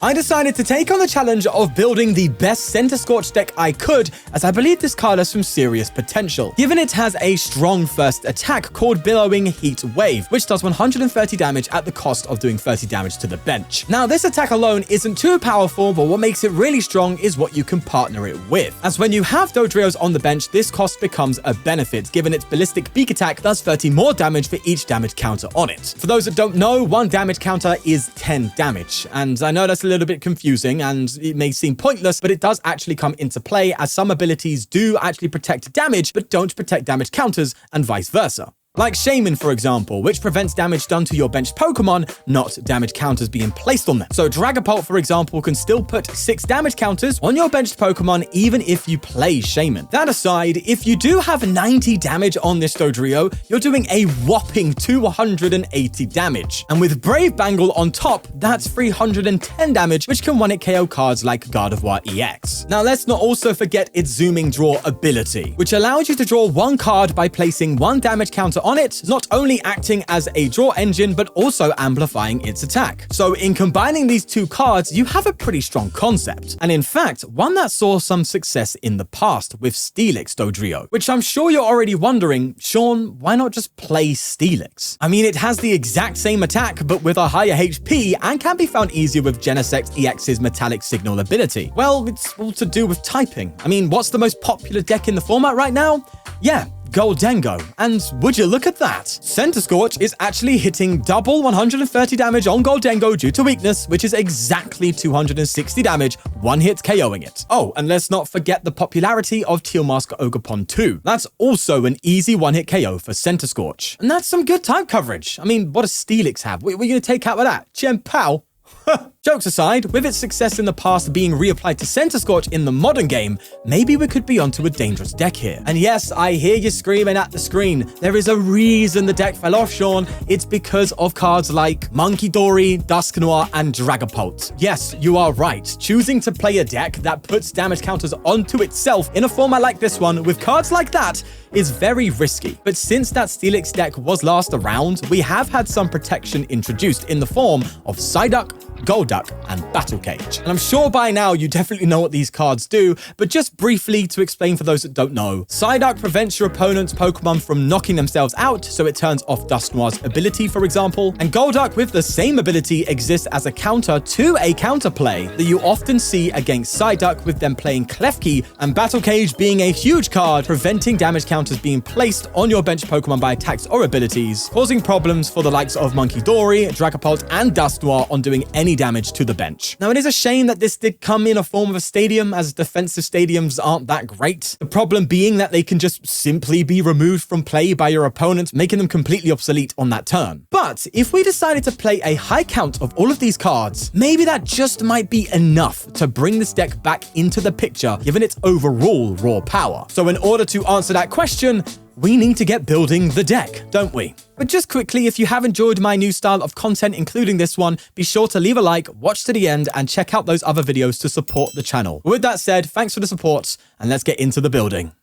I decided to take on the challenge of building the best Centiskorch deck I could, as I believe this card has some serious potential, given it has a strong first attack called Billowing Heat Wave, which does 130 damage at the cost of doing 30 damage to the bench. Now, this attack alone isn't too powerful, but what makes it really strong is what you can partner it with, as when you have Dodrios on the bench, this cost becomes a benefit, given its Ballistic Beak attack does 30 more damage for each damage counter on it. For those that don't know, one damage counter is 10 damage, and I know that's a little bit confusing and it may seem pointless, but it does actually come into play, as some abilities do actually protect damage but don't protect damage counters, and vice versa. Like Shaman, for example, which prevents damage done to your benched Pokemon, not damage counters being placed on them. So Dragapult, for example, can still put 6 damage counters on your benched Pokemon even if you play Shaman. That aside, if you do have 90 damage on this Dodrio, you're doing a whopping 280 damage. And with Brave Bangle on top, that's 310 damage, which can one-hit KO cards like Gardevoir EX. Now, let's not also forget its Zooming Draw ability, which allows you to draw one card by placing one damage counter on it, not only acting as a draw engine, but also amplifying its attack. So in combining these two cards, you have a pretty strong concept. And in fact, one that saw some success in the past with Steelix Dodrio, which I'm sure you're already wondering, Sean, why not just play Steelix? I mean, it has the exact same attack, but with a higher HP, and can be found easier with Genesect EX's Metallic Signal ability. Well, it's all to do with typing. I mean, what's the most popular deck in the format right now? Yeah, Goldengo. And would you look at that? Centiskorch is actually hitting double 130 damage on Goldengo due to weakness, which is exactly 260 damage, one hit KOing it. Oh, and let's not forget the popularity of Tealmask Ogerpon 2. That's also an easy one-hit KO for Centiskorch. And that's some good type coverage. I mean, what does Steelix have? What are you going to take out with that? Chen Pao? Jokes aside, with its success in the past being reapplied to Centiskorch in the modern game, maybe we could be onto a dangerous deck here. And yes, I hear you screaming at the screen. There is a reason the deck fell off, Sean. It's because of cards like Monkey Dory, Dusknoir, and Dragapult. Yes, you are right. Choosing to play a deck that puts damage counters onto itself in a format like this one with cards like that is very risky. But since that Steelix deck was last around, we have had some protection introduced in the form of Psyduck, Golduck, and Battle Cage. And I'm sure by now you definitely know what these cards do, but just briefly to explain for those that don't know, Psyduck prevents your opponent's Pokemon from knocking themselves out, so it turns off Dusknoir's ability, for example. And Golduck, with the same ability, exists as a counter to a counterplay that you often see against Psyduck, with them playing Klefki, and Battle Cage being a huge card, preventing damage counters being placed on your bench Pokemon by attacks or abilities, causing problems for the likes of Monkey Dory, Dragapult, and Dusknoir on doing any damage to the bench. Now, it is a shame that this did come in a form of a stadium, as defensive stadiums aren't that great. The problem being that they can just simply be removed from play by your opponent, making them completely obsolete on that turn. But if we decided to play a high count of all of these cards, maybe that just might be enough to bring this deck back into the picture, given its overall raw power. So in order to answer that question, we need to get building the deck, don't we? But just quickly, if you have enjoyed my new style of content, including this one, be sure to leave a like, watch to the end, and check out those other videos to support the channel. With that said, thanks for the support, and let's get into the building.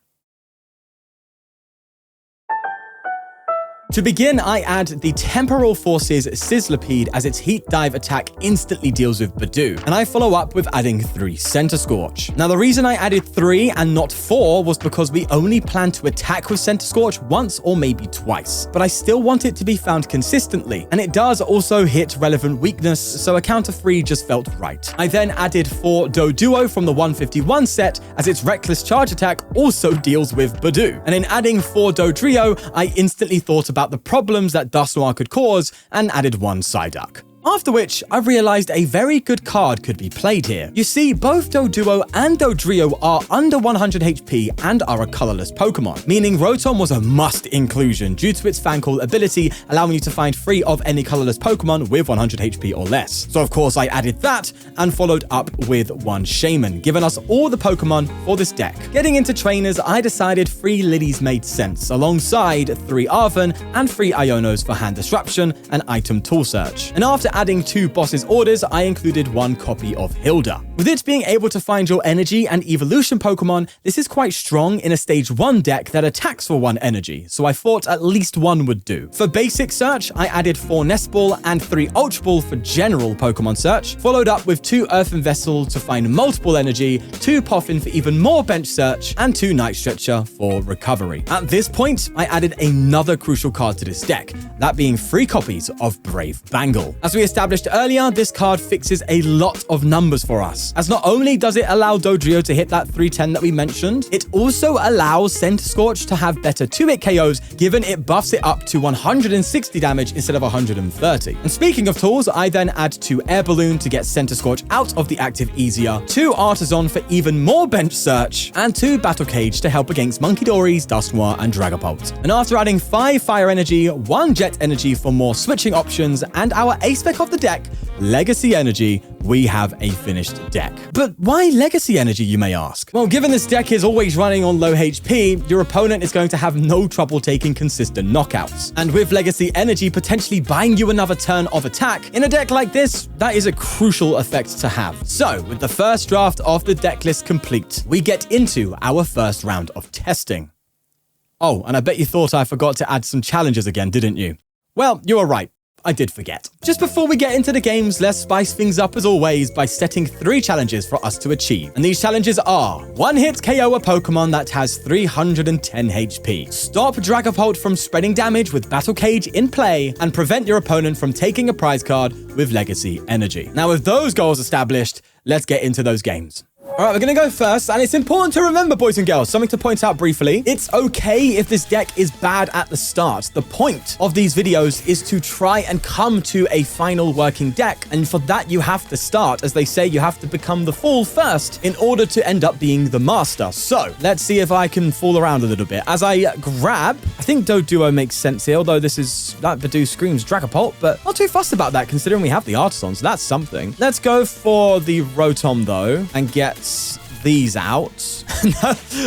To begin, I add the Temporal Forces Sizzlipede, as its Heat Dive attack instantly deals with Badoo, and I follow up with adding 3 Centiskorch. Now, the reason I added 3 and not 4 was because we only plan to attack with Centiskorch once or maybe twice, but I still want it to be found consistently, and it does also hit relevant weakness, so a count of 3 just felt right. I then added 4 Doduo from the 151 set, as its Reckless Charge attack also deals with Badoo, and in adding 4 Dodrio, I instantly thought about the problems that Dusknoir could cause and added 1 Psyduck. After which, I realized a very good card could be played here. You see, both Doduo and Dodrio are under 100 HP and are a colorless Pokemon, meaning Rotom was a must inclusion due to its Fan Call ability, allowing you to find 3 of any colorless Pokemon with 100 HP or less. So of course I added that and followed up with 1 Shaman, giving us all the Pokemon for this deck. Getting into trainers, I decided 3 Lilies made sense, alongside 3 Arven and 3 Ionos for hand disruption and item tool search. And after adding 2 Boss's Orders, I included 1 copy of Hilda. With it being able to find your energy and evolution Pokemon, this is quite strong in a stage 1 deck that attacks for 1 energy, so I thought at least 1 would do. For basic search, I added 4 Nest Ball and 3 Ultra Ball for general Pokemon search, followed up with 2 Earthen Vessel to find multiple energy, 2 Poffin for even more bench search, and 2 Night Stretcher for recovery. At this point, I added another crucial card to this deck, that being 3 copies of Brave Bangle. As we established earlier, this card fixes a lot of numbers for us, as not only does it allow Dodrio to hit that 310 that we mentioned, it also allows Centiskorch to have better 2-hit KOs, given it buffs it up to 160 damage instead of 130. And speaking of tools, I then add 2 Air Balloon to get Centiskorch out of the active easier, 2 Artisan for even more bench search, and 2 Battle Cage to help against Munkidori's, Dusknoir, and Dragapult. And after adding 5 Fire Energy, 1 Jet Energy for more switching options, and our ace spec of the deck, Legacy Energy, we have a finished deck. But why Legacy Energy, you may ask? Well, given this deck is always running on low HP, your opponent is going to have no trouble taking consistent knockouts. And with Legacy Energy potentially buying you another turn of attack, in a deck like this, that is a crucial effect to have. So, with the first draft of the deck list complete, we get into our first round of testing. Oh, and I bet you thought I forgot to add some challenges again, didn't you? Well, you were right. I did forget. Just before we get into the games, let's spice things up as always by setting 3 challenges for us to achieve. And these challenges are: 1-hit KO a Pokemon that has 310 HP. Stop Dragapult from spreading damage with Battle Cage in play, and prevent your opponent from taking a prize card with Legacy Energy. Now, with those goals established, let's get into those games. All right, we're going to go first, and it's important to remember, boys and girls, something to point out briefly. It's okay if this deck is bad at the start. The point of these videos is to try and come to a final working deck, and for that, you have to start. As they say, you have to become the fool first in order to end up being the master. So, let's see if I can fool around a little bit. As I grab, I think Doduo makes sense here, although this is, that Badoo screams Dragapult, but not too fussed about that considering we have the Artisan, so that's something. Let's go for the Rotom, though, and get these out.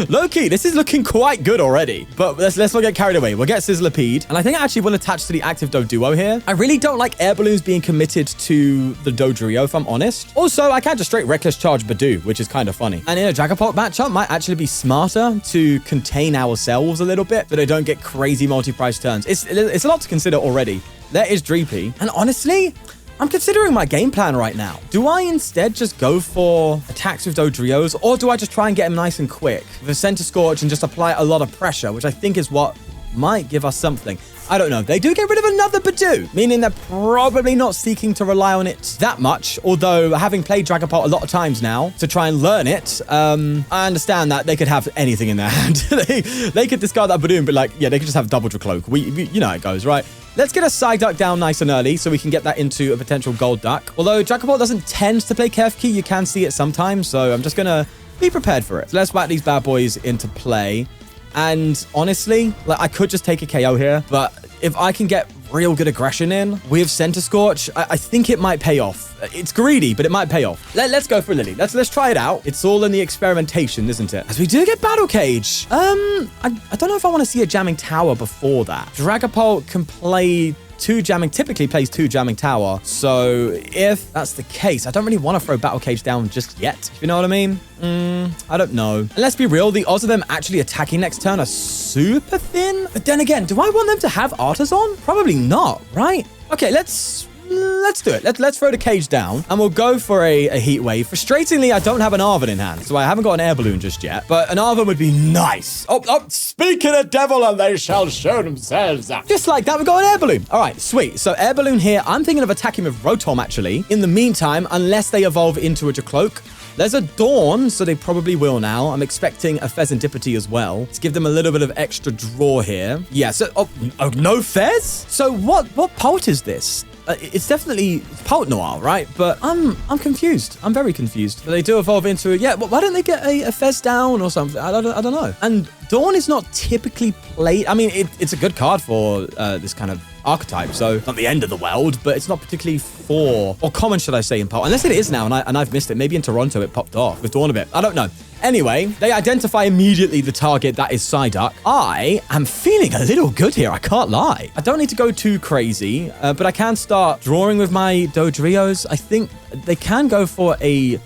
Low-key, this is looking quite good already, but let's not get carried away. We'll get Sizzlipede, and I think I actually will attach to the active Doduo here. I really don't like Air Balloons being committed to the Dodrio, if I'm honest. Also, I can just straight Reckless Charge Badoo, which is kind of funny. And in a Dragapult matchup, might actually be smarter to contain ourselves a little bit so they don't get crazy multi-price turns. It's a lot to consider already. There is Dreepy, and honestly, I'm considering my game plan right now. Do I instead just go for attacks with Dodrios, or do I just try and get him nice and quick with a Centiskorch and just apply a lot of pressure, which I think is what might give us something? I don't know. They do get rid of another Badoo, meaning they're probably not seeking to rely on it that much. Although, having played Dragapult a lot of times now to try and learn it, I understand that they could have anything in their hand. they could discard that Badoo and be like, yeah, they could just have Double Cloak. You know how it goes, right? Let's get a Psyduck down nice and early so we can get that into a potential Gold Duck. Although Dragapult doesn't tend to play Kefki, you can see it sometimes, so I'm just going to be prepared for it. So let's whack these bad boys into play. And honestly, like, I could just take a KO here, but if I can get real good aggression in with Centiskorch, I think it might pay off. It's greedy, but it might pay off. Let's go for Lily. Let's try it out. It's all in the experimentation, isn't it? As we do get Battle Cage. I don't know if I want to see a Jamming Tower before that. Dragapult can play typically plays 2 Jamming Tower. So if that's the case, I don't really want to throw Battle Cage down just yet. You know what I mean? I don't know. And let's be real, the odds of them actually attacking next turn are super thin. But then again, do I want them to have Artisan? Probably not, right? Okay, let's do it. Let's throw the cage down, and we'll go for a Heat Wave. Frustratingly, I don't have an Arven in hand, so I haven't got an Air Balloon just yet, but an Arven would be nice. Oh, speak of the devil, and they shall show themselves. Just like that, we got an Air Balloon. All right, sweet. So Air Balloon here, I'm thinking of attacking with Rotom, actually. In the meantime, unless they evolve into a Jacloak. There's a Dawn, so they probably will now. I'm expecting a Fezandipity as well. Let's give them a little bit of extra draw here. Yeah, so... Oh, no Fez? So what Pult is this? It's definitely Pult Noir, right? But I'm confused. I'm very confused. But they do evolve into... Yeah, why don't they get a Fez down or something? I don't know. And Dawn is not typically played... I mean, it's a good card for this kind of archetype, so not the end of the world, but it's not particularly for... Or common, should I say, in Pult. Unless it is now, and I've missed it. Maybe in Toronto it popped off with Dawn a bit. I don't know. Anyway, they identify immediately the target, that is Psyduck. I am feeling a little good here, I can't lie. I don't need to go too crazy, but I can start drawing with my Dodrios. I think they can go for a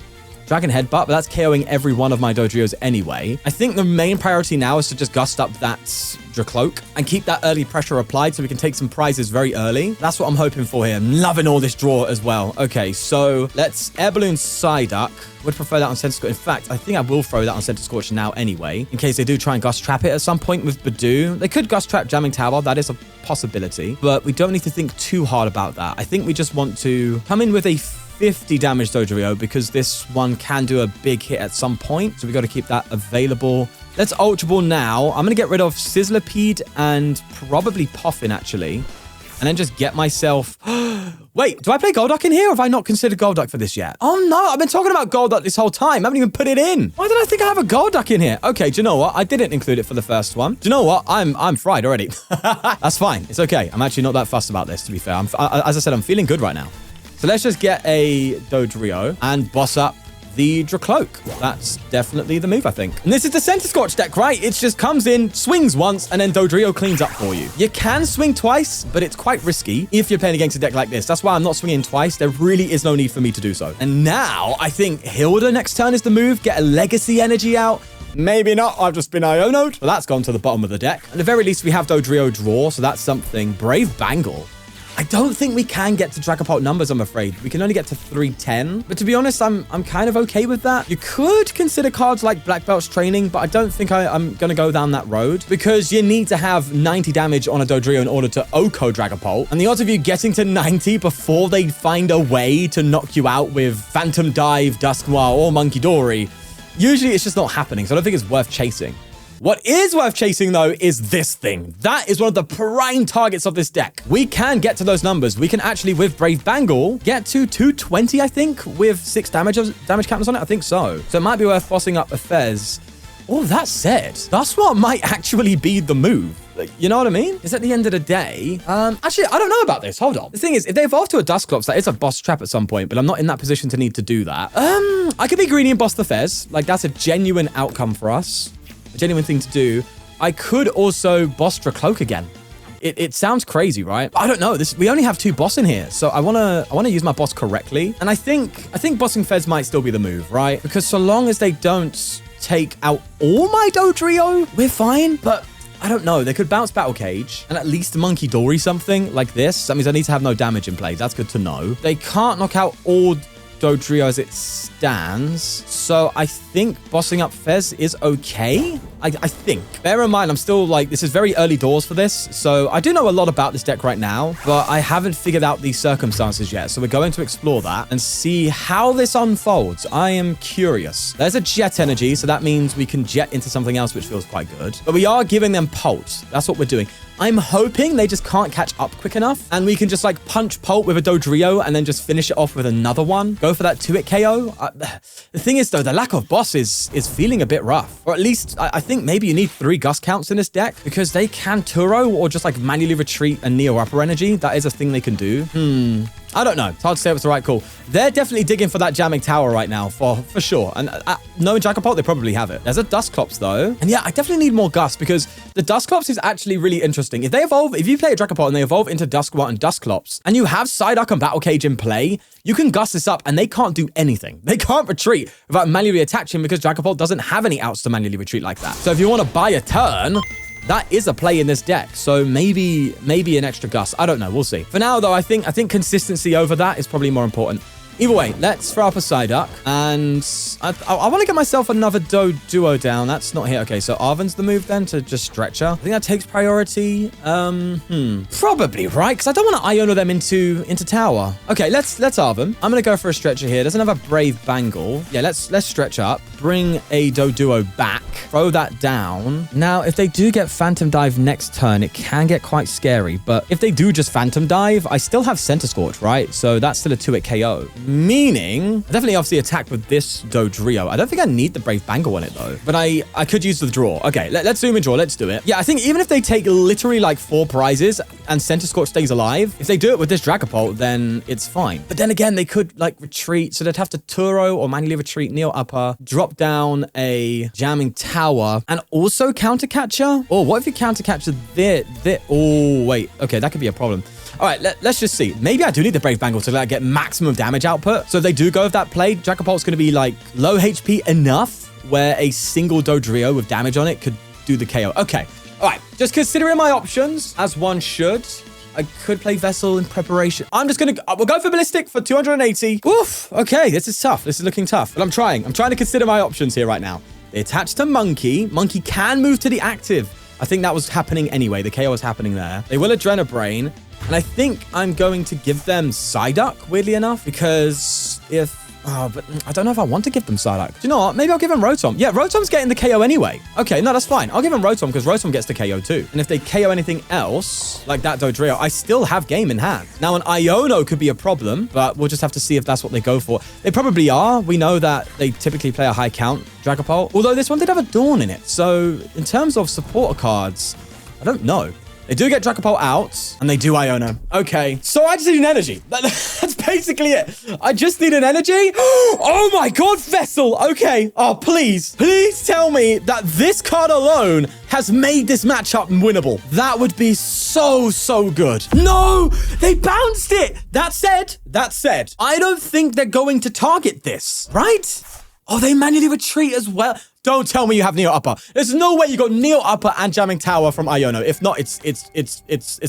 Dragon Headbutt, but that's KOing every one of my Dodrios anyway. I think the main priority now is to just gust up that Dracloak and keep that early pressure applied so we can take some prizes very early. That's what I'm hoping for here. I'm loving all this draw as well. Okay, so let's Air Balloon Psyduck. Would prefer that on Centiskorch. In fact, I think I will throw that on Centiskorch now anyway, in case they do try and Gust Trap it at some point with Badoo. They could Gust Trap Jamming Tower. That is a possibility, but we don't need to think too hard about that. I think we just want to come in with a 50 damage Dodrio because this one can do a big hit at some point. So we got to keep that available. Let's Ultra Ball now. I'm going to get rid of Sizzlipede and probably Puffin actually. And then just get myself... Wait, do I play Golduck in here or have I not considered Golduck for this yet? Oh no, I've been talking about Golduck this whole time. I haven't even put it in. Why did I think I have a Golduck in here? Okay, do you know what? I didn't include it for the first one. Do you know what? I'm fried already. That's fine. It's okay. I'm actually not that fussed about this, to be fair. As I said, I'm feeling good right now. So let's just get a Dodrio and boss up the Dracloak. That's definitely the move, I think. And this is the Centiskorch deck, right? It just comes in, swings once, and then Dodrio cleans up for you. You can swing twice, but it's quite risky if you're playing against a deck like this. That's why I'm not swinging twice. There really is no need for me to do so. And now, I think Hilda next turn is the move. Get a Legacy Energy out. Maybe not. I've just been Iono'd. But that's gone to the bottom of the deck. At the very least, we have Dodrio draw, so that's something. Brave Bangle. I don't think we can get to Dragapult numbers, I'm afraid. We can only get to 310. But to be honest, I'm kind of okay with that. You could consider cards like Black Belt's Training, but I don't think I'm going to go down that road because you need to have 90 damage on a Dodrio in order to Oko Dragapult. And the odds of you getting to 90 before they find a way to knock you out with Phantom Dive, Dusknoir, or Monkey Dory, usually it's just not happening. So I don't think it's worth chasing. What is worth chasing, though, is this thing. That is one of the prime targets of this deck. We can get to those numbers. We can actually, with Brave Bangle, get to 220, I think, with 6 damage counters on it. I think so. So it might be worth bossing up a Fez. All that said, that's what might actually be the move. Like, you know what I mean? It's at the end of the day. Actually, I don't know about this. Hold on. The thing is, if they evolve to a Dusclops, that is a boss trap at some point, but I'm not in that position to need to do that. I could be greedy and boss the Fez. Like, that's a genuine outcome for us. A genuine thing to do. I could also boss Dracloak again. It sounds crazy, right? I don't know. We only have 2 boss in here, so I wanna use my boss correctly. And I think bossing Fez might still be the move, right? Because so long as they don't take out all my Dodrio, we're fine. But I don't know. They could bounce Battle Cage and at least Monkey Dory something like this. That means I need to have no damage in play. That's good to know. They can't knock out all Dodrio as it stands. So I think bossing up Fez is okay. I think. Bear in mind, I'm still like, this is very early doors for this. So I do know a lot about this deck right now, but I haven't figured out these circumstances yet. So we're going to explore that and see how this unfolds. I am curious. There's a Jet Energy, so that means we can jet into something else, which feels quite good. But we are giving them Pult. That's what we're doing. I'm hoping they just can't catch up quick enough and we can just like punch Pult with a Dodrio and then just finish it off with another one. Go for that 2-hit KO. The thing is though, the lack of boss is feeling a bit rough. Or at least I think maybe you need 3 Gust counts in this deck because they can Turo or just like manually retreat and Neo Upper Energy. That is a thing they can do. I don't know. It's hard to say if it's the right call. They're definitely digging for that Jamming Tower right now, for sure. And knowing Dragapult, they probably have it. There's a Dusclops, though. And yeah, I definitely need more Gust because the Dusclops is actually really interesting. If they evolve, if you play a Dragapult and they evolve into Dusknoir and Dusclops, and you have Psyduck and Battle Cage in play, you can Gust this up and they can't do anything. They can't retreat without manually attaching because Dragapult doesn't have any outs to manually retreat like that. So if you want to buy a turn, that is a play in this deck. So maybe an extra Gust. I don't know. We'll see. For now, though, I think consistency over that is probably more important. Either way, let's throw up a Psyduck. And I want to get myself another Duo down. That's not here. Okay, so Arven's the move then to just stretch her. I think that takes priority. Probably, right? Because I don't want to Iono them into tower. Okay, let's Arven. I'm going to go for a stretcher here. There's another Brave Bangle. Yeah, let's stretch up. Bring a Doduo back. Throw that down. Now, if they do get Phantom Dive next turn, it can get quite scary. But if they do just Phantom Dive, I still have Centiskorch, right? So that's still a 2-hit KO. Meaning, I definitely obviously attack with this Dodrio. I don't think I need the Brave Bangle on it, though. But I could use the draw. Okay, let's zoom and draw. Let's do it. Yeah, I think even if they take literally like 4 prizes and Centiskorch stays alive, if they do it with this Dragapult, then it's fine. But then again, they could like retreat. So they'd have to Turo or manually retreat, Neo Upper, drop down a Jamming Tower, and also counter catcher. Or what if you counter catcher this? Oh, wait. Okay, that could be a problem. All right, let's just see. Maybe I do need the Brave Bangle to like, get maximum damage output. So if they do go with that play, Dragapult's going to be like low HP enough where a single Dodrio with damage on it could do the KO. Okay. All right. Just considering my options, as one should, I could play Vessel in preparation. I'm just going to... We'll go for Ballistic for 280. Oof. Okay, this is tough. This is looking tough. But I'm trying. I'm trying to consider my options here right now. They attach to Monkey. Monkey can move to the active. I think that was happening anyway. The KO was happening there. They will Adrenabrain. And I think I'm going to give them Psyduck, weirdly enough, because if... Oh, but I don't know if I want to give them Psyduck. Do you know what? Maybe I'll give them Rotom. Yeah, Rotom's getting the KO anyway. Okay, no, that's fine. I'll give them Rotom because Rotom gets the KO too. And if they KO anything else, like that Dodrio, I still have game in hand. Now, an Iono could be a problem, but we'll just have to see if that's what they go for. They probably are. We know that they typically play a high count Dragapult, although this one did have a Dawn in it. So in terms of supporter cards, I don't know. They do get Dragapult out, and they do Iono. Okay, so I just need an energy. That's basically it. I just need an energy. Oh my god, Vessel. Okay. Oh, please tell me that this card alone has made this matchup winnable. That would be so good. No, they bounced it. That said, I don't think they're going to target this, right? Oh, they manually retreat as well. Don't tell me you have Neo Upper. There's no way you got Neo Upper and Jamming Tower from Iono. If not, it's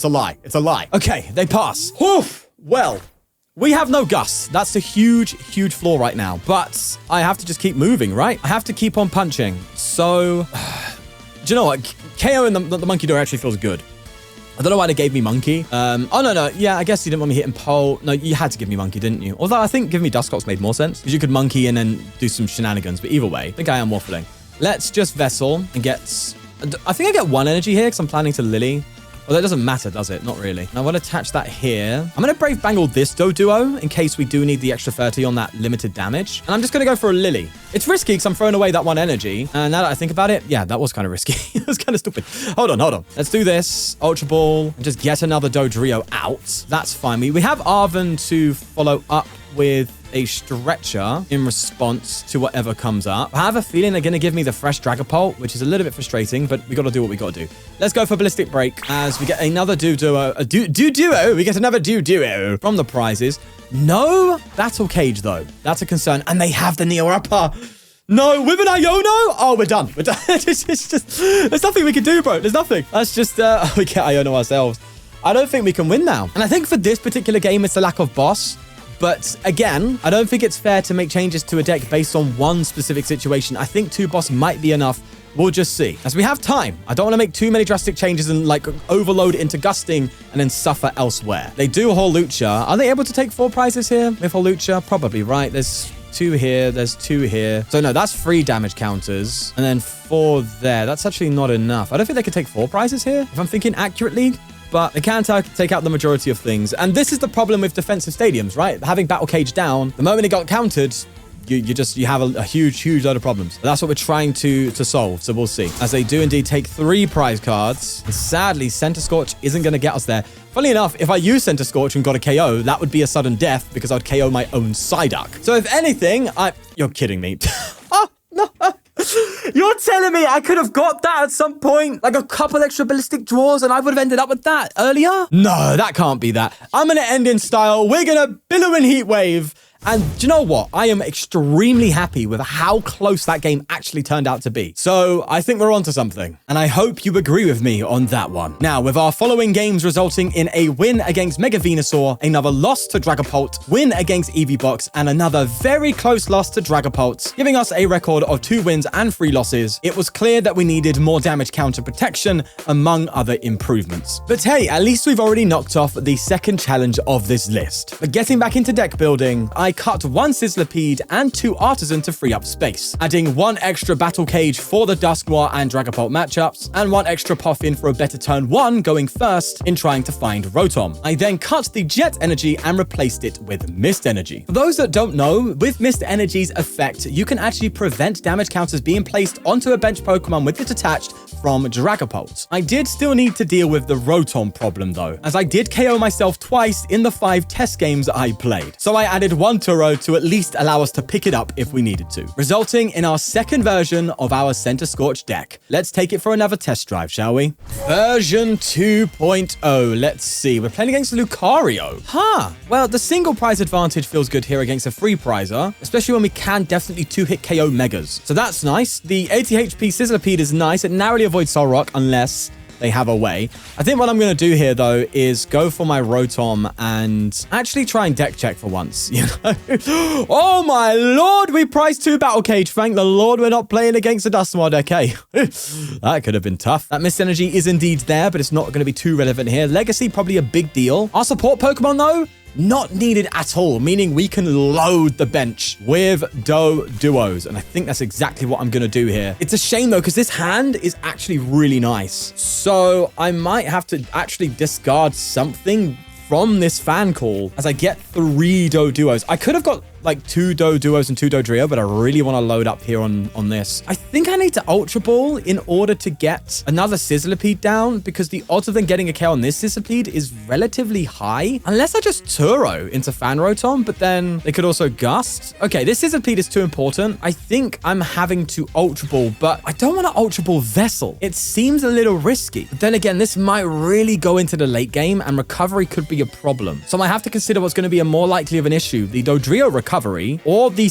a lie. It's a lie. Okay, they pass. Oof. Well, we have no Gust. That's a huge flaw right now. But I have to just keep moving, right? I have to keep on punching. So, do you know what? KO in the Monkey Door actually feels good. I don't know why they gave me Monkey. Oh, no. Yeah, I guess you didn't want me hitting Pole. No, you had to give me Monkey, didn't you? Although I think giving me Dusclops made more sense because you could Monkey and then do some shenanigans. But either way, I think I am waffling. Let's just Vessel and get... I think I get one energy here because I'm planning to Lily. Well, that doesn't matter, does it? Not really. I want to attach that here. I'm going to Brave Bangle this Doduo in case we do need the extra 30 on that limited damage. And I'm just going to go for a Lily. It's risky because I'm throwing away that one energy. And now that I think about it, yeah, that was kind of risky. It was kind of stupid. Hold on. Let's do this. Ultra Ball and just get another Dodrio out. That's fine. We have Arven to follow up with a Stretcher in response to whatever comes up. I have a feeling they're going to give me the fresh Dragapult, which is a little bit frustrating, but we got to do what we got to do. Let's go for Ballistic Break as we get another Duo. We get another Duo from the prizes. No Battle Cage, though. That's a concern. And they have the Neo Upper. No, with an Iono? Oh, we're done. It's just, there's nothing we can do, bro. There's nothing. Let's just, we get Iono ourselves. I don't think we can win now. And I think for this particular game, it's the lack of boss. But again, I don't think it's fair to make changes to a deck based on one specific situation. I think 2 boss might be enough. We'll just see. As we have time, I don't want to make too many drastic changes and like overload into Gusting and then suffer elsewhere. They do Holucha. Are they able to take 4 prizes here with Holucha? Probably, right? There's 2 here. There's 2 here. So no, that's 3 damage counters. And then 4 there. That's actually not enough. I don't think they could take 4 prizes here, if I'm thinking accurately. But they can take out the majority of things. And this is the problem with defensive stadiums, right? Having Battle Cage down, the moment it got countered, you have a huge load of problems. But that's what we're trying to solve. So we'll see. As they do indeed take 3 prize cards. And sadly, Centiskorch isn't going to get us there. Funnily enough, if I use Centiskorch and got a KO, that would be a sudden death because I'd KO my own Psyduck. So if anything, you're kidding me. Oh, no. You're telling me I could have got that at some point? Like a couple extra ballistic draws and I would have ended up with that earlier? No, that can't be that. I'm going to end in style. We're going to Billow and Heat Wave. And do you know what? I am extremely happy with how close that game actually turned out to be. So I think we're onto something. And I hope you agree with me on that one. Now, with our following games resulting in a win against Mega Venusaur, another loss to Dragapult, win against Eeveebox, and another very close loss to Dragapult, giving us a record of 2 wins and 3 losses, it was clear that we needed more damage counter protection, among other improvements. But hey, at least we've already knocked off the second challenge of this list. But getting back into deck building, I cut 1 Sizzlipede and 2 Artisan to free up space, adding 1 extra Battle Cage for the Dusknoir and Dragapult matchups, and 1 extra Puffin for a better turn 1 going first in trying to find Rotom. I then cut the Jet Energy and replaced it with Mist Energy. For those that don't know, with Mist Energy's effect, you can actually prevent damage counters being placed onto a bench Pokemon with it attached from Dragapult. I did still need to deal with the Rotom problem though, as I did KO myself twice in the 5 test games I played. So I added 1 Turo to at least allow us to pick it up if we needed to, resulting in our second version of our Centiskorch deck. Let's take it for another test drive, shall we? Version 2.0. Let's see. We're playing against Lucario. Well, the single prize advantage feels good here against a free prizer, especially when we can definitely 2-hit KO Megas. So that's nice. The 80 HP Sizzlipede is nice. It narrowly avoids Solrock unless they have a way. I think what I'm going to do here, though, is go for my Rotom and actually try and deck check for once. You know? Oh, my Lord. We priced 2 Battle Cage. Thank the Lord we're not playing against a Dusknoir, okay? That could have been tough. That Mist Energy is indeed there, but it's not going to be too relevant here. Legacy, probably a big deal. Our support Pokemon, though, not needed at all, meaning we can load the bench with duos. And I think that's exactly what I'm going to do here. It's a shame, though, because this hand is actually really nice. So I might have to actually discard something from this fan call as I get 3 duos. I could have got like 2 duos and 2 Dodrio, but I really want to load up here on this. I think I need to Ultra Ball in order to get another Sizzlipede down, because the odds of them getting a KO on this Sizzlipede is relatively high. Unless I just Turo into Fan Rotom, but then they could also Gust. Okay, this Sizzlipede is too important. I think I'm having to Ultra Ball, but I don't want to Ultra Ball Vessel. It seems a little risky. But then again, this might really go into the late game and recovery could be a problem. So I might have to consider what's going to be a more likely of an issue. The Dodrio recovery or the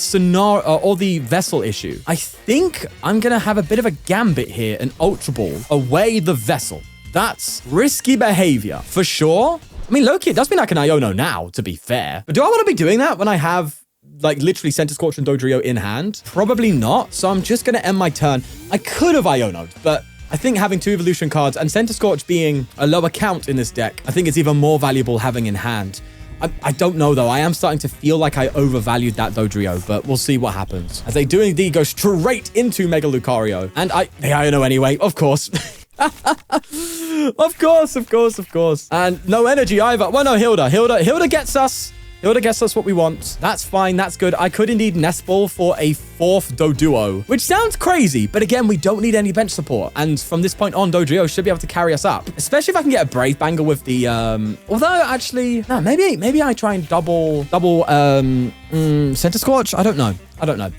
or the Vessel issue. I think I'm going to have a bit of a gambit here and Ultra Ball away the Vessel. That's risky behavior for sure. I mean, low-key, it does mean I can Iono now, to be fair. But do I want to be doing that when I have like literally Centiskorch and Dodrio in hand? Probably not. So I'm just going to end my turn. I could have Iono'd, but I think having 2 evolution cards and Centiskorch being a lower count in this deck, I think it's even more valuable having in hand. I don't know, though. I am starting to feel like I overvalued that Dodrio, but we'll see what happens. As they do indeed go straight into Mega Lucario. And they Iono anyway, of course. Of course. And no energy either. Well, no, Hilda gets us. Hilda gets us what we want. That's fine. That's good. I could indeed Nest Ball for a 4th Doduo, which sounds crazy. But again, we don't need any bench support. And from this point on, Dodrio should be able to carry us up. Especially if I can get a Brave Banger with the... Although, actually... No, maybe I try and double Centiskorch? I don't know.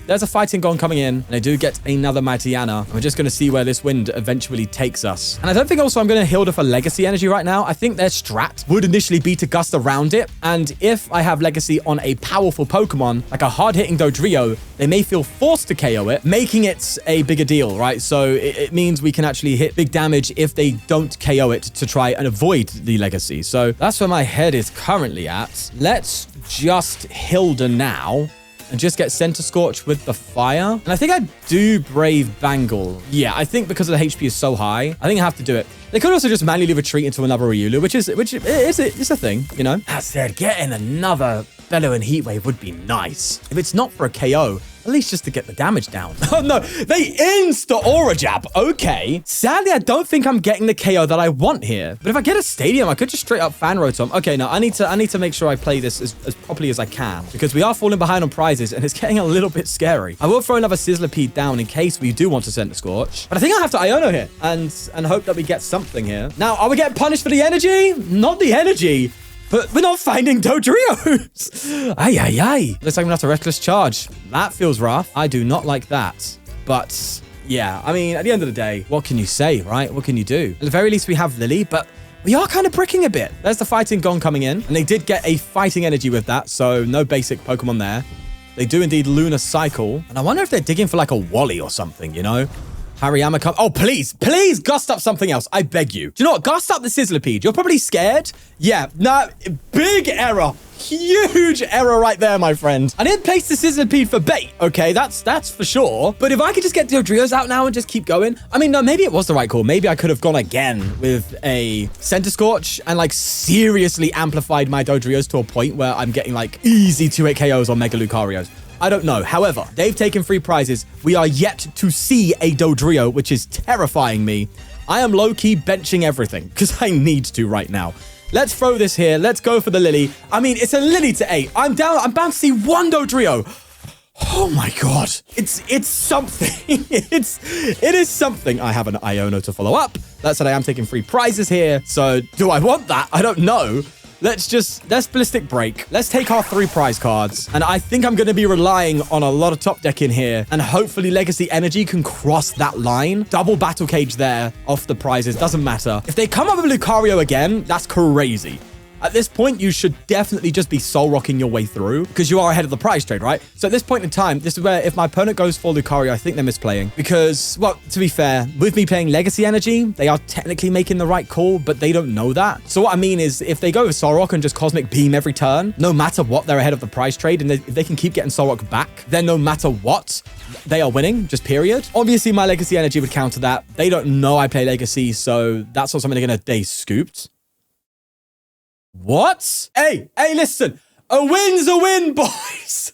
There's a Fighting Gong coming in, and they do get another Mightyena. We're just going to see where this wind eventually takes us. And I don't think also I'm going to Hilda for Legacy Energy right now. I think their strat would initially be to Gust around it. And if I have Legacy on a powerful Pokemon, like a hard-hitting Dodrio, they may feel forced to KO it, making it a bigger deal, right? So it means we can actually hit big damage if they don't KO it to try and avoid the Legacy. So that's where my head is currently at. Let's just Hilda now and just get Centiskorch with the fire. And I think I do Brave Bangle. Yeah, I think because the HP is so high, I think I have to do it. They could also just manually retreat into another Riolu, which is a thing, you know? That said, getting another Bellow and Heat Wave would be nice. If it's not for a KO, at least just to get the damage down. Oh no, they Insta-Aura Jab. Okay. Sadly, I don't think I'm getting the KO that I want here. But if I get a Stadium, I could just straight up Fan Rotom. Okay, no, I need to make sure I play this as properly as I can, because we are falling behind on prizes and it's getting a little bit scary. I will throw another Sizzlipede down in case we do want to Centiskorch. But I think I have to Iono here and hope that we get something here. Now, are we getting punished for the energy? Not the energy. But we're not finding Dodrios. Ay. Looks like I'm gonna have to Reckless Charge. That feels rough. I do not like that. But yeah, I mean, at the end of the day, what can you say, right? What can you do? At the very least, we have Lily, but we are kind of bricking a bit. There's the Fighting Gong coming in, and they did get a Fighting Energy with that, so no basic Pokemon there. They do indeed Lunar Cycle, and I wonder if they're digging for like a Wally or something, you know? Hariyama come. Oh, please gust up something else. I beg you. Do you know what? Gust up the Sizzlipede. You're probably scared. Yeah, no, big error. Huge error right there, my friend. I didn't place the Sizzlipede for bait. Okay, that's for sure. But if I could just get Dodrios out now and just keep going. I mean, no, maybe it was the right call. Maybe I could have gone again with a Centiskorch and like seriously amplified my Dodrios to a point where I'm getting like easy 2-8 KOs on Mega Lucarios. I don't know. However, they've taken 3 prizes. We are yet to see a Dodrio, which is terrifying me. I am low-key benching everything because I need to right now. Let's throw this here. Let's go for the Lily. I mean, it's a Lily to 8. I'm bound to see 1 Dodrio. Oh my God. It's something. It is something. I have an Iono to follow up. That said, I am taking 3 prizes here. So do I want that? I don't know. let's Ballistic Break. Let's take our 3 prize cards. And I think I'm going to be relying on a lot of top deck in here. And hopefully Legacy Energy can cross that line. Double Battle Cage there off the prizes. Doesn't matter. If they come up with Lucario again, that's crazy. At this point, you should definitely just be soul rocking your way through because you are ahead of the prize trade, right? So at this point in time, this is where if my opponent goes for Lucario, I think they're misplaying because, well, to be fair, with me playing Legacy Energy, they are technically making the right call, but they don't know that. So what I mean is if they go with Soul Rock and just Cosmic Beam every turn, no matter what, they're ahead of the prize trade. And if they can keep getting Soul Rock back, then no matter what, they are winning, just period. Obviously, my Legacy Energy would counter that. They don't know I play Legacy, so that's not something they scooped. What? Hey, listen. A win's a win, boys.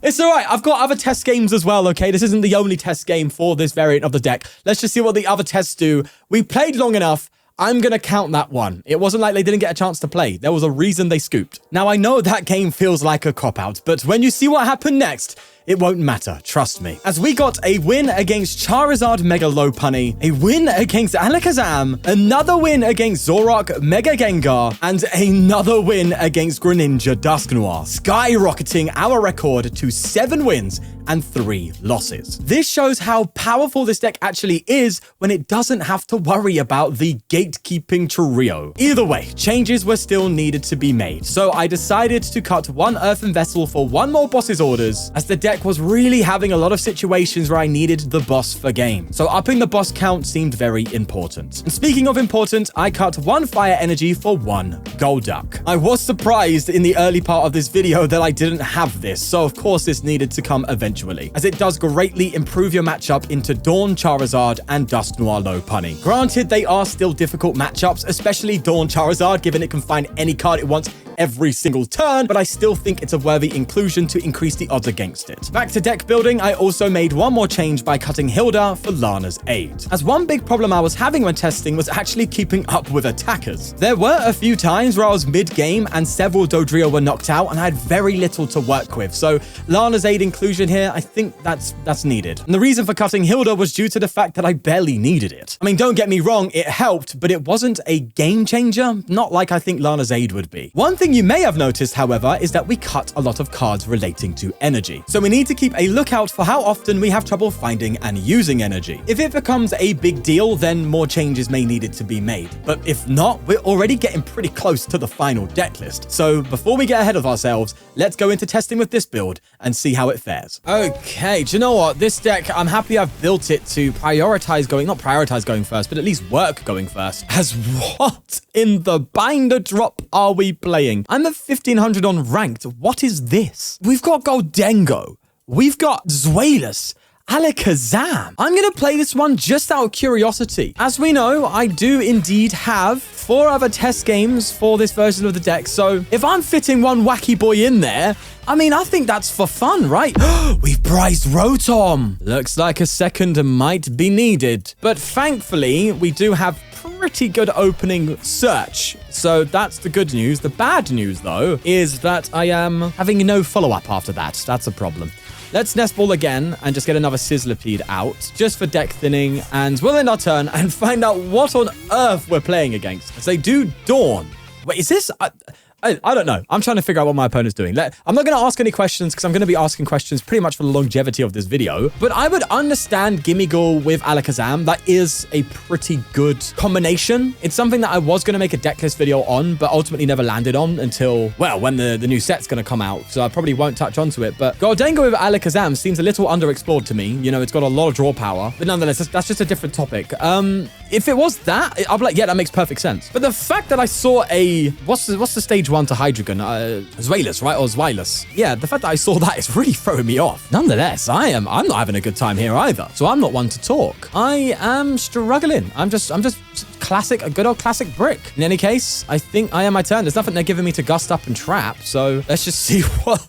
It's all right. I've got other test games as well, okay? This isn't the only test game for this variant of the deck. Let's just see what the other tests do. We played long enough. I'm going to count that one. It wasn't like they didn't get a chance to play. There was a reason they scooped. Now, I know that game feels like a cop-out, but when you see what happened next, it won't matter, trust me. As we got a win against Charizard Mega Lopunny, a win against Alakazam, another win against Zoroark Mega Gengar, and another win against Greninja Dusknoir, skyrocketing our record to 7 wins and 3 losses. This shows how powerful this deck actually is when it doesn't have to worry about the gatekeeping trio. Either way, changes were still needed to be made, so I decided to cut 1 Earthen Vessel for 1 more boss's orders, as the deck was really having a lot of situations where I needed the boss for game. So upping the boss count seemed very important. And speaking of important, I cut 1 Fire Energy for 1 Golduck. I was surprised in the early part of this video that I didn't have this, so of course this needed to come eventually, as it does greatly improve your matchup into Dawn Charizard and Dusknoir Lopunny. Granted, they are still difficult matchups, especially Dawn Charizard, given it can find any card it wants every single turn, but I still think it's a worthy inclusion to increase the odds against it. Back to deck building, I also made one more change by cutting Hilda for Lana's aid, as one big problem I was having when testing was actually keeping up with attackers. There were a few times where I was mid-game and several Dodrio were knocked out and I had very little to work with, so Lana's aid inclusion here, I think that's needed. And the reason for cutting Hilda was due to the fact that I barely needed it. I mean, don't get me wrong, it helped, but it wasn't a game changer, not like I think Lana's aid would be. One thing you may have noticed, however, is that we cut a lot of cards relating to energy. So we need to keep a lookout for how often we have trouble finding and using energy. If it becomes a big deal, then more changes may need to be made. But if not, we're already getting pretty close to the final deck list. So before we get ahead of ourselves, let's go into testing with this build and see how it fares. Okay, do you know what? This deck, I'm happy I've built it to prioritize going, not prioritize going first, but at least work going first. As what in the binder drop are we playing? I'm at 1500 on ranked. What is this? We've got Goldengo. We've got Zweilous. Alakazam. I'm going to play this one just out of curiosity. As we know, I do indeed have 4 other test games for this version of the deck. So if I'm fitting one wacky boy in there, I mean, I think that's for fun, right? We've prized Rotom. Looks like a second might be needed. But thankfully, we do have pretty good opening search. So that's the good news. The bad news, though, is that I am having no follow-up after that. That's a problem. Let's Nest Ball again and just get another Sizzlipede out, just for deck thinning, and we'll end our turn and find out what on earth we're playing against. As they do Dawn. Wait, is this... I don't know. I'm trying to figure out what my opponent's doing. I'm not going to ask any questions because I'm going to be asking questions pretty much for the longevity of this video. But I would understand Gimmighoul with Alakazam. That is a pretty good combination. It's something that I was going to make a deck list video on, but ultimately never landed on until, well, when the new set's going to come out. So I probably won't touch onto it. But Goldengo with Alakazam seems a little underexplored to me. You know, it's got a lot of draw power. But nonetheless, that's just a different topic. If it was that, I'll be like, yeah, that makes perfect sense. But the fact that I saw a... What's the stage 1 to Hydreigon? Zweilous, right? Or Zweilous. Yeah, the fact that I saw that is really throwing me off. Nonetheless, I'm not having a good time here either. So I'm not one to talk. I am struggling. I'm just a good old classic brick. In any case, I think I am my turn. There's nothing they're giving me to gust up and trap. So let's just see what...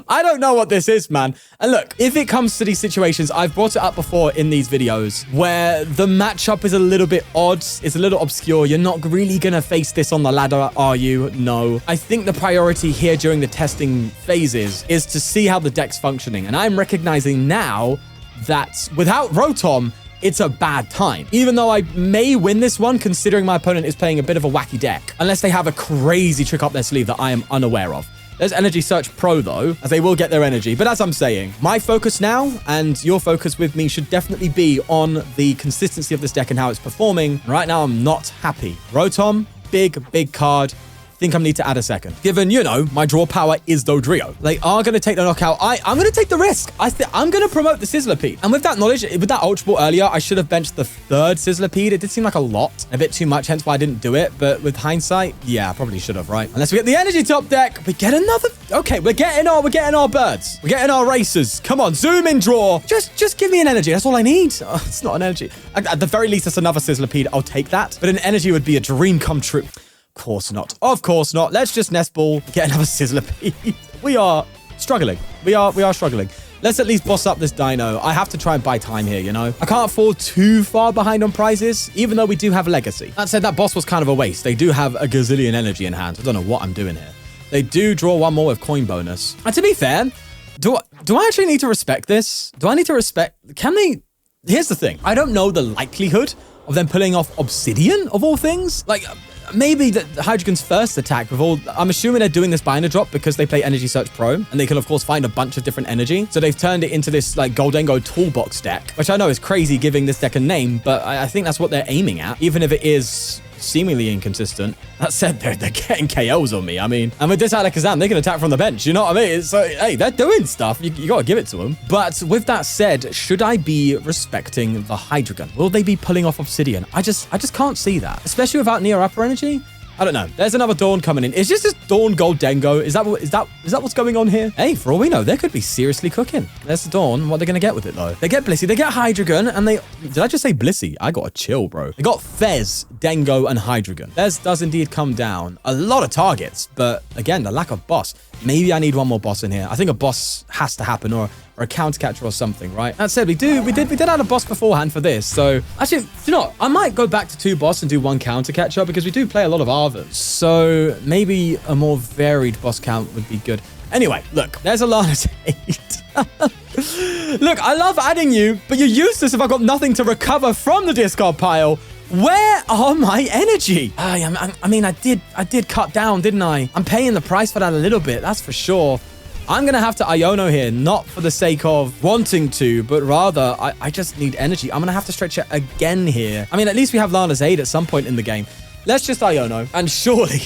I don't know what this is, man. And look, if it comes to these situations, I've brought it up before in these videos where the matchup is a little bit odd. It's a little obscure. You're not really going to face this on the ladder, are you? No. I think the priority here during the testing phases is to see how the deck's functioning. And I'm recognizing now that without Rotom, it's a bad time. Even though I may win this one, considering my opponent is playing a bit of a wacky deck. Unless they have a crazy trick up their sleeve that I am unaware of. There's Energy Search Pro, though, as they will get their energy. But as I'm saying, my focus now and your focus with me should definitely be on the consistency of this deck and how it's performing. Right now, I'm not happy. Rotom, big card. Think I need to add a second. Given, you know, my draw power is Dodrio. They are going to take the knockout. I'm going to take the risk. I'm going to promote the Sizzlipede. And with that knowledge, with that Ultra Ball earlier, I should have benched the 3rd Sizzlipede. It did seem like a lot, a bit too much, hence why I didn't do it. But with hindsight, yeah, I probably should have, right? Unless we get the energy top deck, we get another. Okay, we're getting our birds. We're getting our racers. Come on, zoom in, draw. Just give me an energy. That's all I need. Oh, it's not an energy. At the very least, it's another Sizzlipede. I'll take that. But an energy would be a dream come true. Of course not. Of course not. Let's just Nest Ball, get another Sizzlipede. We are struggling. We are struggling. Let's at least boss up this dino. I have to try and buy time here, you know? I can't fall too far behind on prizes, even though we do have Legacy. That said, that boss was kind of a waste. They do have a gazillion energy in hand. I don't know what I'm doing here. They do draw one more with coin bonus. And to be fair, do I actually need to respect this? Do I need to respect... Can they... Here's the thing. I don't know the likelihood of them pulling off Obsidian, of all things. Like... Maybe the Hydreigon's first attack with all... I'm assuming they're doing this binder drop because they play Energy Search Pro. And they can, of course, find a bunch of different energy. So they've turned it into this, like, Goldengo toolbox deck. Which I know is crazy giving this deck a name. But I think that's what they're aiming at. Even if it is seemingly inconsistent. That said, they're getting KOs on me. I mean, and with this Alakazam, they can attack from the bench. You know what I mean? So, hey, they're doing stuff. You got to give it to them. But with that said, should I be respecting the Hydreigon? Will they be pulling off Obsidian? I just can't see that. Especially without Neo Upper Energy. I don't know. There's another Dawn coming in. Is just this Dawn Goldengo? Is that what's going on here? Hey, for all we know, they could be seriously cooking. There's the Dawn. What are they going to get with it, though? They get Blissey. They get Hydreigon, and they... Did I just say Blissey? I got a chill, bro. They got Fez, Dengo, and Hydreigon. Fez does indeed come down. A lot of targets, but again, the lack of boss. Maybe I need one more boss in here. I think a boss has to happen, or a counter catcher or something, right? That said, we did add a boss beforehand for this. So actually, you know what? I might go back to 2 boss and do 1 counter catcher because we do play a lot of Arvas. So maybe a more varied boss count would be good. Anyway, look, there's a Lana's 8. Look, I love adding you, but you're useless if I've got nothing to recover from the discard pile. Where are my energy? I mean, I did cut down, didn't I? I'm paying the price for that a little bit, that's for sure. I'm going to have to Iono here, not for the sake of wanting to, but rather, I just need energy. I'm going to have to stretch it again here. I mean, at least we have Lana's Aid at some point in the game. Let's just Iono, and surely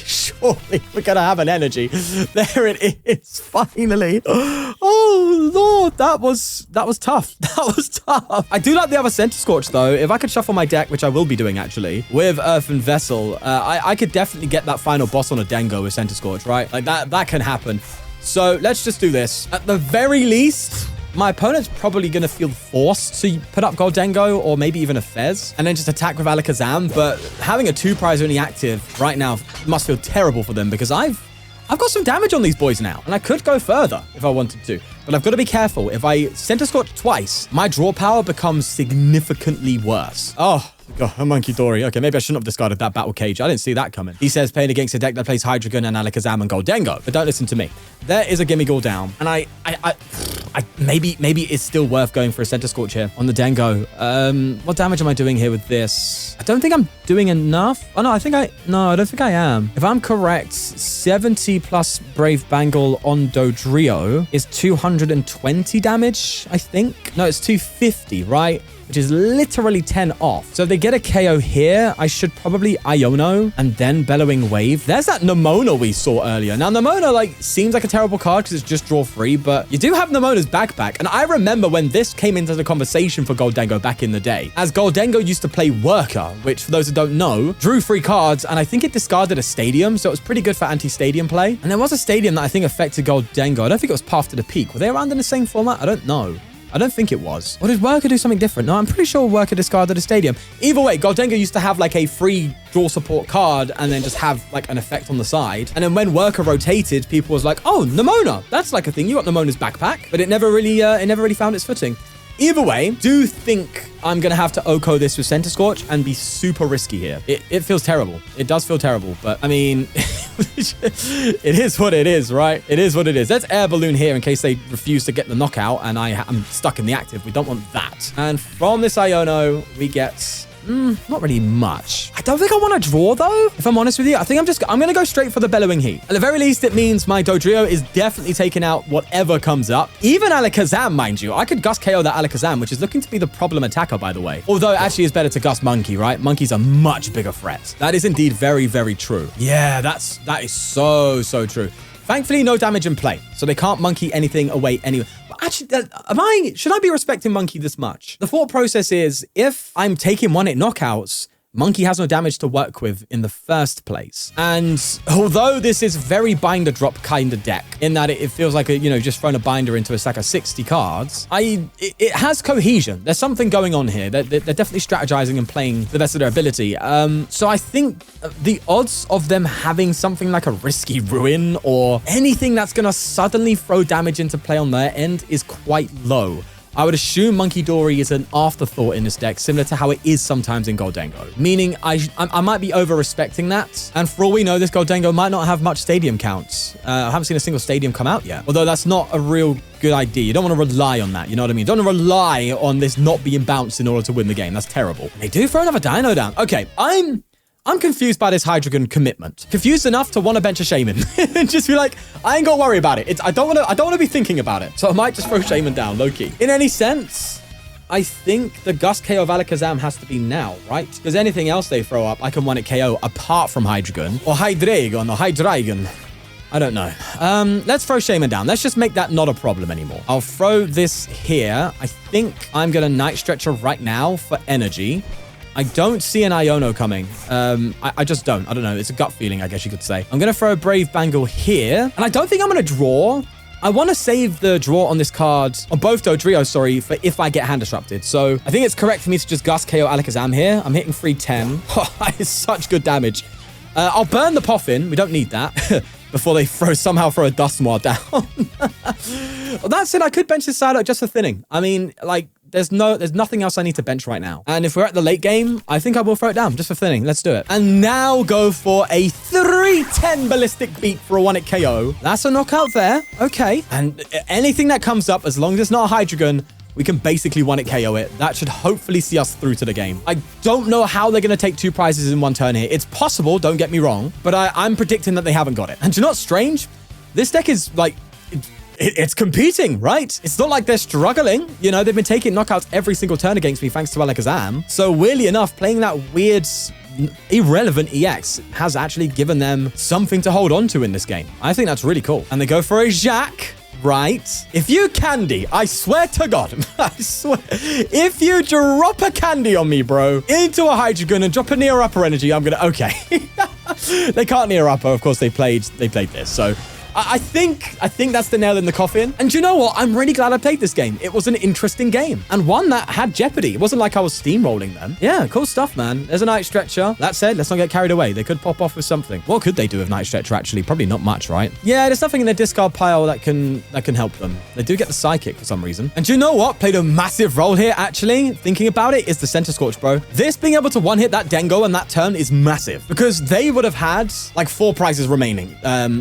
we're going to have an energy. There it is, finally. Oh, Lord, that was tough. That was tough. I do like the other Centiskorch, though. If I could shuffle my deck, which I will be doing, actually, with Earthen Vessel, I could definitely get that final boss on a Dengo with Centiskorch, right? Like, that can happen. So let's just do this. At the very least, my opponent's probably going to feel forced to put up Goldengo or maybe even a Fez and then just attack with Alakazam. But having a 2-prize only active right now must feel terrible for them because I've got some damage on these boys now. And I could go further if I wanted to. But I've got to be careful. If I Centiskorch twice, my draw power becomes significantly worse. Oh, God, a Monkey Dory. Okay, maybe I shouldn't have discarded that Battle Cage. I didn't see that coming. He says playing against a deck that plays Hydreigon and Alakazam and Goldengo. But don't listen to me. There is a Gimme Ghoul down. And I maybe it's still worth going for a Centiskorch here on the Dengo. What damage am I doing here with this? I don't think I'm doing enough. Oh, no, I don't think I am. If I'm correct, 70 plus Brave Bangle on Dodrio is 220 damage, I think. No, it's 250, right? Which is literally 10 off. So if they get a KO here, I should probably Iono and then Bellowing Wave. There's that Nemona we saw earlier. Now, Nemona, like, seems like a terrible card because it's just draw free, but you do have Nemona's backpack. And I remember when this came into the conversation for Goldengo back in the day, as Goldengo used to play Worker, which for those who don't know, drew 3 cards, and I think it discarded a Stadium, so it was pretty good for anti-Stadium play. And there was a Stadium that I think affected Goldengo. I don't think it was Path to the Peak. Were they around in the same format? I don't know. I don't think it was. Or did Worker do something different? No, I'm pretty sure Worker discarded a Stadium. Either way, Goldengo used to have like a free draw support card and then just have like an effect on the side. And then when Worker rotated, people was like, oh, Nemona, that's like a thing. You got Nemona's backpack. But it never really found its footing. Either way, do think I'm going to have to OHKO this with Centiskorch and be super risky here. It feels terrible. It does feel terrible, but I mean, it is what it is, right? It is what it is. Let's air balloon here in case they refuse to get the knockout and I'm stuck in the active. We don't want that. And from this Iono, we get... not really much. I don't think I want to draw, though, if I'm honest with you. I think I'm going to go straight for the Bellowing Heat. At the very least, it means my Dodrio is definitely taking out whatever comes up. Even Alakazam, mind you. I could Gust KO that Alakazam, which is looking to be the problem attacker, by the way. Although, it actually is better to Gust Monkey, right? Monkey's a much bigger threat. That is indeed very, very true. Yeah, that is so, so true. Thankfully, no damage in play, so they can't Monkey anything away anyway. Actually, should I be respecting Monkey this much? The thought process is, if I'm taking 1-hit knockouts, Monkey has no damage to work with in the first place. And although this is very binder drop kind of deck, in that it feels like just throwing a binder into a stack of 60 cards, it has cohesion. There's something going on here. They're definitely strategizing and playing the best of their ability. So I think the odds of them having something like a risky ruin or anything that's going to suddenly throw damage into play on their end is quite low. I would assume Monkey Dory is an afterthought in this deck, similar to how it is sometimes in Goldengo. Meaning, I might be over-respecting that. And for all we know, this Goldengo might not have much stadium counts. I haven't seen a single stadium come out yet. Although that's not a real good idea. You don't want to rely on that, you know what I mean? You don't want to rely on this not being bounced in order to win the game. That's terrible. They do throw another Dino down. Okay, I'm confused by this Hydreigon commitment. Confused enough to want to bench a Shaman. And just be like, I ain't got to worry about it. I don't want to be thinking about it. So I might just throw Shaman down, low-key. In any sense, I think the Gust KO of Alakazam has to be now, right? Because anything else they throw up, I can 1-hit KO apart from Hydreigon. Or Hydreigon. I don't know. Let's throw Shaman down. Let's just make that not a problem anymore. I'll throw this here. I think I'm going to Night Stretcher right now for energy. I don't see an Iono coming. I just don't. I don't know. It's a gut feeling, I guess you could say. I'm going to throw a Brave Bangle here. And I don't think I'm going to draw. I want to save the draw on this card, on both Dodrio, sorry, for if I get hand disrupted. So I think it's correct for me to just Gust KO Alakazam here. I'm hitting 310. Oh, that is such good damage. I'll burn the Poffin. We don't need that. Before they somehow throw a Dusknoir down. Well, that said, I could bench this Psyduck just for thinning. I mean, like, there's nothing else I need to bench right now. And if we're at the late game, I think I will throw it down just for thinning. Let's do it. And now go for a 310 Ballistic Beat for a 1-hit KO. That's a knockout there. Okay. And anything that comes up, as long as it's not a Hydreigon, we can basically 1-hit KO it. That should hopefully see us through to the game. I don't know how they're going to take 2 prizes in one turn here. It's possible, don't get me wrong, but I'm predicting that they haven't got it. And do you know what's strange? This deck is like... It's competing, right? It's not like they're struggling. You know, they've been taking knockouts every single turn against me thanks to Alakazam. So weirdly enough, playing that weird, irrelevant EX has actually given them something to hold on to in this game. I think that's really cool. And they go for a Jacques. Right? If you candy, I swear to God, I swear, if you drop a candy on me, bro, into a Hydreigon and drop a Near Upper Energy, I'm gonna, okay. They can't Near Upper, of course they played this, so I think that's the nail in the coffin. And you know what? I'm really glad I played this game. It was an interesting game and one that had jeopardy. It wasn't like I was steamrolling them. Yeah, cool stuff, man. There's a Night Stretcher. That said, let's not get carried away. They could pop off with something. What could they do with Night Stretcher, actually? Probably not much, right? Yeah, there's nothing in their discard pile that can help them. They do get the Psychic for some reason. And you know what? Played a massive role here, actually. Thinking about it, is the Centiskorch, bro. This being able to one-hit that Dengo on that turn is massive because they would have had like 4 prizes remaining.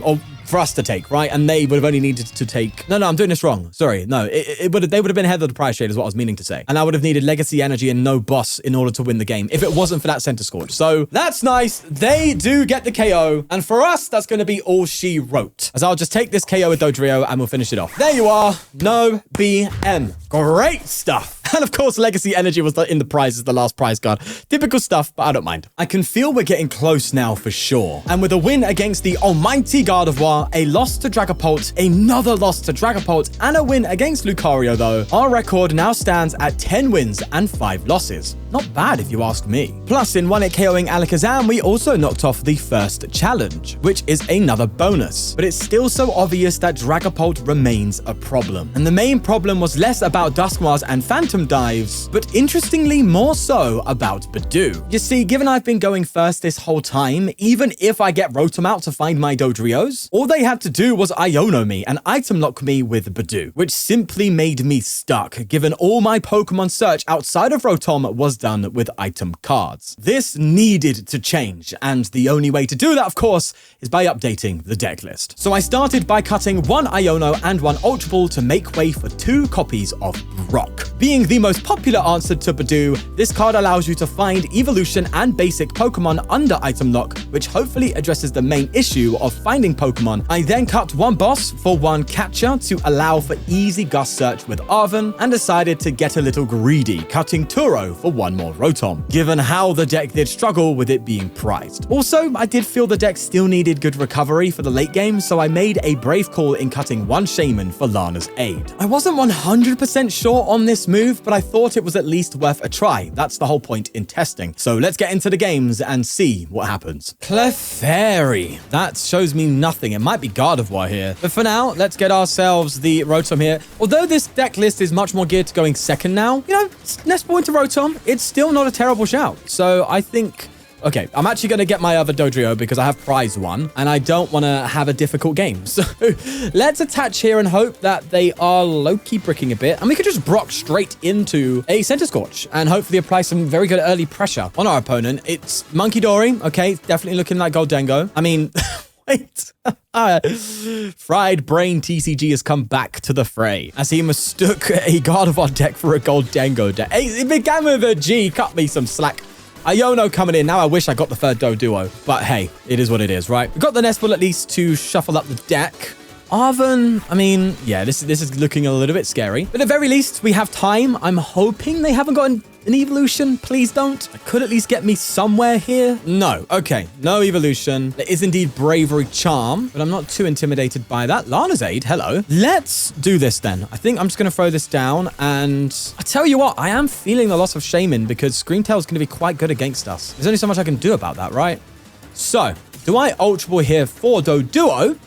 Or for us to take, right? And they would have only needed to take... No, I'm doing this wrong. Sorry. No, they would have been ahead of the prize trade is what I was meaning to say. And I would have needed Legacy Energy and no boss in order to win the game if it wasn't for that Centiskorch. So that's nice. They do get the KO. And for us, that's going to be all she wrote. As I'll just take this KO with Dodrio and we'll finish it off. There you are. No BM. Great stuff. And of course, Legacy Energy was in the prize as the last prize card. Typical stuff, but I don't mind. I can feel we're getting close now for sure. And with a win against the almighty Gardevoir, a loss to Dragapult, another loss to Dragapult, and a win against Lucario though, our record now stands at 10 wins and 5 losses. not bad if you ask me. Plus, in one-hit KOing Alakazam, we also knocked off the first challenge, which is another bonus. But it's still so obvious that Dragapult remains a problem. And the main problem was less about Duskmars and Phantom Dives, but interestingly more so about Badoo. You see, given I've been going first this whole time, even if I get Rotom out to find my Dodrios, all they had to do was Iono me and item lock me with Badoo, which simply made me stuck, given all my Pokemon search outside of Rotom was done with item cards. This needed to change, and the only way to do that, of course, is by updating the deck list. So I started by cutting one Iono and one Ultra Ball to make way for 2 copies of Brock. Being the most popular answer to Badoo, this card allows you to find evolution and basic Pokemon under item lock, which hopefully addresses the main issue of finding Pokemon. I then cut one boss for one catcher to allow for easy gust search with Arven, and decided to get a little greedy, cutting Turo for one more Rotom, given how the deck did struggle with it being prized. Also, I did feel the deck still needed good recovery for the late game, so I made a brave call in cutting one Shaman for Lana's aid. I wasn't 100% sure on this move, but I thought it was at least worth a try. That's the whole point in testing. So let's get into the games and see what happens. Clefairy. That shows me nothing. It might be Gardevoir here. But for now, let's get ourselves the Rotom here. Although this deck list is much more geared to going second now, you know, Nest Ball into Rotom, it's still not a terrible shout. So I think... Okay, I'm actually going to get my other Dodrio because I have prize 1 and I don't want to have a difficult game. So let's attach here and hope that they are low-key bricking a bit. And we could just Brock straight into a Centiskorch and hopefully apply some very good early pressure on our opponent. It's Monkey Dory. Okay, definitely looking like Goldengo. I mean... Wait. Fried Brain TCG has come back to the fray as he mistook a Gardevoir deck for a Goldengo deck. Hey, it began with a G. Cut me some slack. Iono coming in. Now I wish I got the third Doduo. But hey, it is what it is, right? We've got the Nest Ball at least to shuffle up the deck. Arven, I mean, yeah, this is looking a little bit scary. But at the very least, we have time. I'm hoping they haven't gotten an evolution. Please don't. I could at least get me somewhere here. No. Okay. No evolution. There is indeed Bravery Charm, but I'm not too intimidated by that. Lana's Aid. Hello. Let's do this then. I think I'm just going to throw this down. And I tell you what, I am feeling the loss of Shaman because Screamtail is going to be quite good against us. There's only so much I can do about that, right? So, do I Ultra Ball here for Doduo?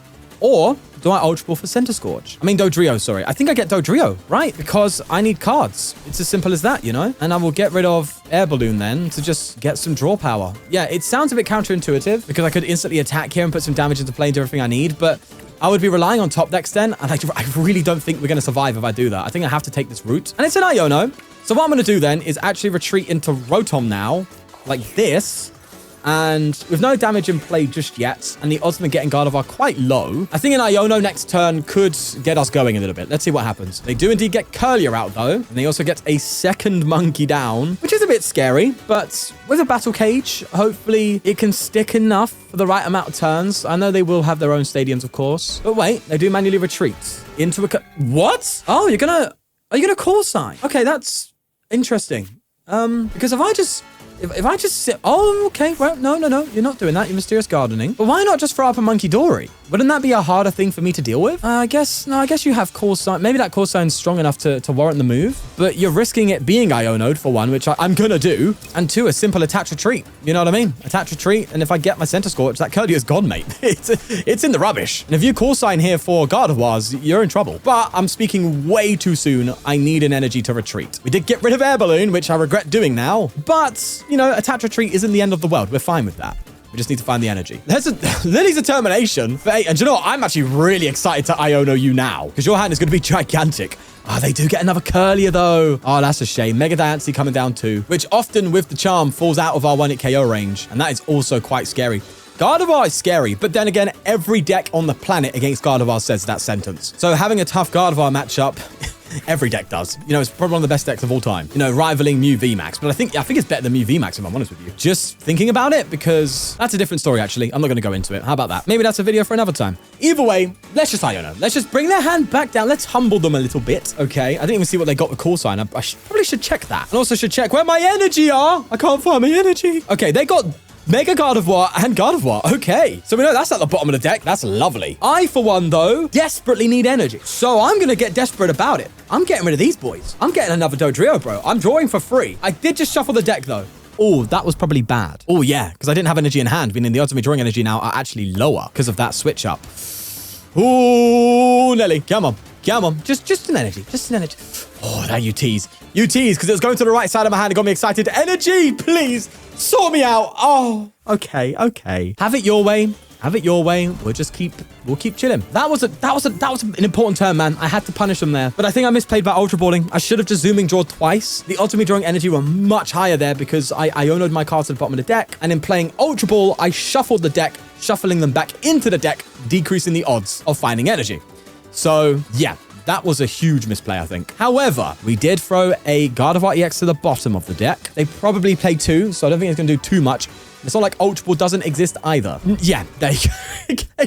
Or do I Ultra Ball for Centiskorch? I mean, Dodrio, sorry. I think I get Dodrio, right? Because I need cards. It's as simple as that, you know? And I will get rid of Air Balloon then to just get some draw power. Yeah, it sounds a bit counterintuitive because I could instantly attack here and put some damage into play and do everything I need, but I would be relying on top decks then, and I really don't think we're going to survive if I do that. I think I have to take this route. And it's an Iono. So what I'm going to do then is actually retreat into Rotom now, like this. And with no damage in play just yet, and the odds of getting Gardevoir quite low, I think an Iono next turn could get us going a little bit. Let's see what happens. They do indeed get Curlier out, though, and they also get a second Monkey down, which is a bit scary, but with a Battle Cage, hopefully it can stick enough for the right amount of turns. I know they will have their own stadiums, of course, but wait, they do manually retreat into a... What? Oh, are you gonna call sign? Okay, that's interesting. Because if I just sit... Oh, okay. Well, no. You're not doing that. You're Mysterious Gardening. But why not just throw up a Monkey Dory? Wouldn't that be a harder thing for me to deal with? I guess you have Call Sign. Maybe that Call Sign's strong enough to warrant the move. But you're risking it being Iono'd for one, which I'm going to do. And two, a simple Attach Retreat. You know what I mean? Attach Retreat. And if I get my Centiskorch, that Curlier's gone, mate. It's in the rubbish. And if you Call Sign here for Gardevoirs, you're in trouble. But I'm speaking way too soon. I need an energy to retreat. We did get rid of Air Balloon, which I regret doing now. But, you know, Attach Retreat isn't the end of the world. We're fine with that. We just need to find the energy. There's a Lily's Determination for 8. And do you know what? I'm actually really excited to Iono you now, because your hand is going to be gigantic. Oh, they do get another Curlier, though. Oh, that's a shame. Mega Diancie coming down too, which often with the charm falls out of our 1-hit KO range. And that is also quite scary. Gardevoir is scary, but then again, every deck on the planet against Gardevoir says that sentence. So having a tough Gardevoir matchup... Every deck does. You know, it's probably one of the best decks of all time. You know, rivaling Mew VMAX. But I think it's better than Mew VMAX, if I'm honest with you. Just thinking about it, because that's a different story, actually. I'm not going to go into it. How about that? Maybe that's a video for another time. Either way, let's just Iono. Let's just bring their hand back down. Let's humble them a little bit, okay? I didn't even see what they got with Call Sign. I probably should check that. And also should check where my energy are. I can't find my energy. Okay, they got Mega Gardevoir and Gardevoir. Okay. So we know that's at the bottom of the deck. That's lovely. I, for one, though, desperately need energy. So I'm going to get desperate about it. I'm getting rid of these boys. I'm getting another Dodrio, bro. I'm drawing for free. I did just shuffle the deck, though. Oh, that was probably bad. Oh, yeah, because I didn't have energy in hand, meaning the odds of me drawing energy now are actually lower because of that switch up. Ooh, Nelly, come on. Come on. Just an energy. Just an energy. Oh, that you tease. You tease because it was going to the right side of my hand. It got me excited. Energy, please. Sort me out. Oh, okay, okay. Have it your way. Have it your way. We'll keep chilling. That was an important turn, man. I had to punish them there. But I think I misplayed by ultra balling. I should have just zooming drawn twice. The odds of me drawing energy were much higher there because I Ionoed my cards to the bottom of the deck. And in playing ultra ball, I shuffled the deck, shuffling them back into the deck, decreasing the odds of finding energy. So yeah, that was a huge misplay, I think. However, we did throw a Gardevoir EX to the bottom of the deck. They probably play 2, so I don't think it's going to do too much. It's not like Ultra Ball doesn't exist either. Yeah, there you go.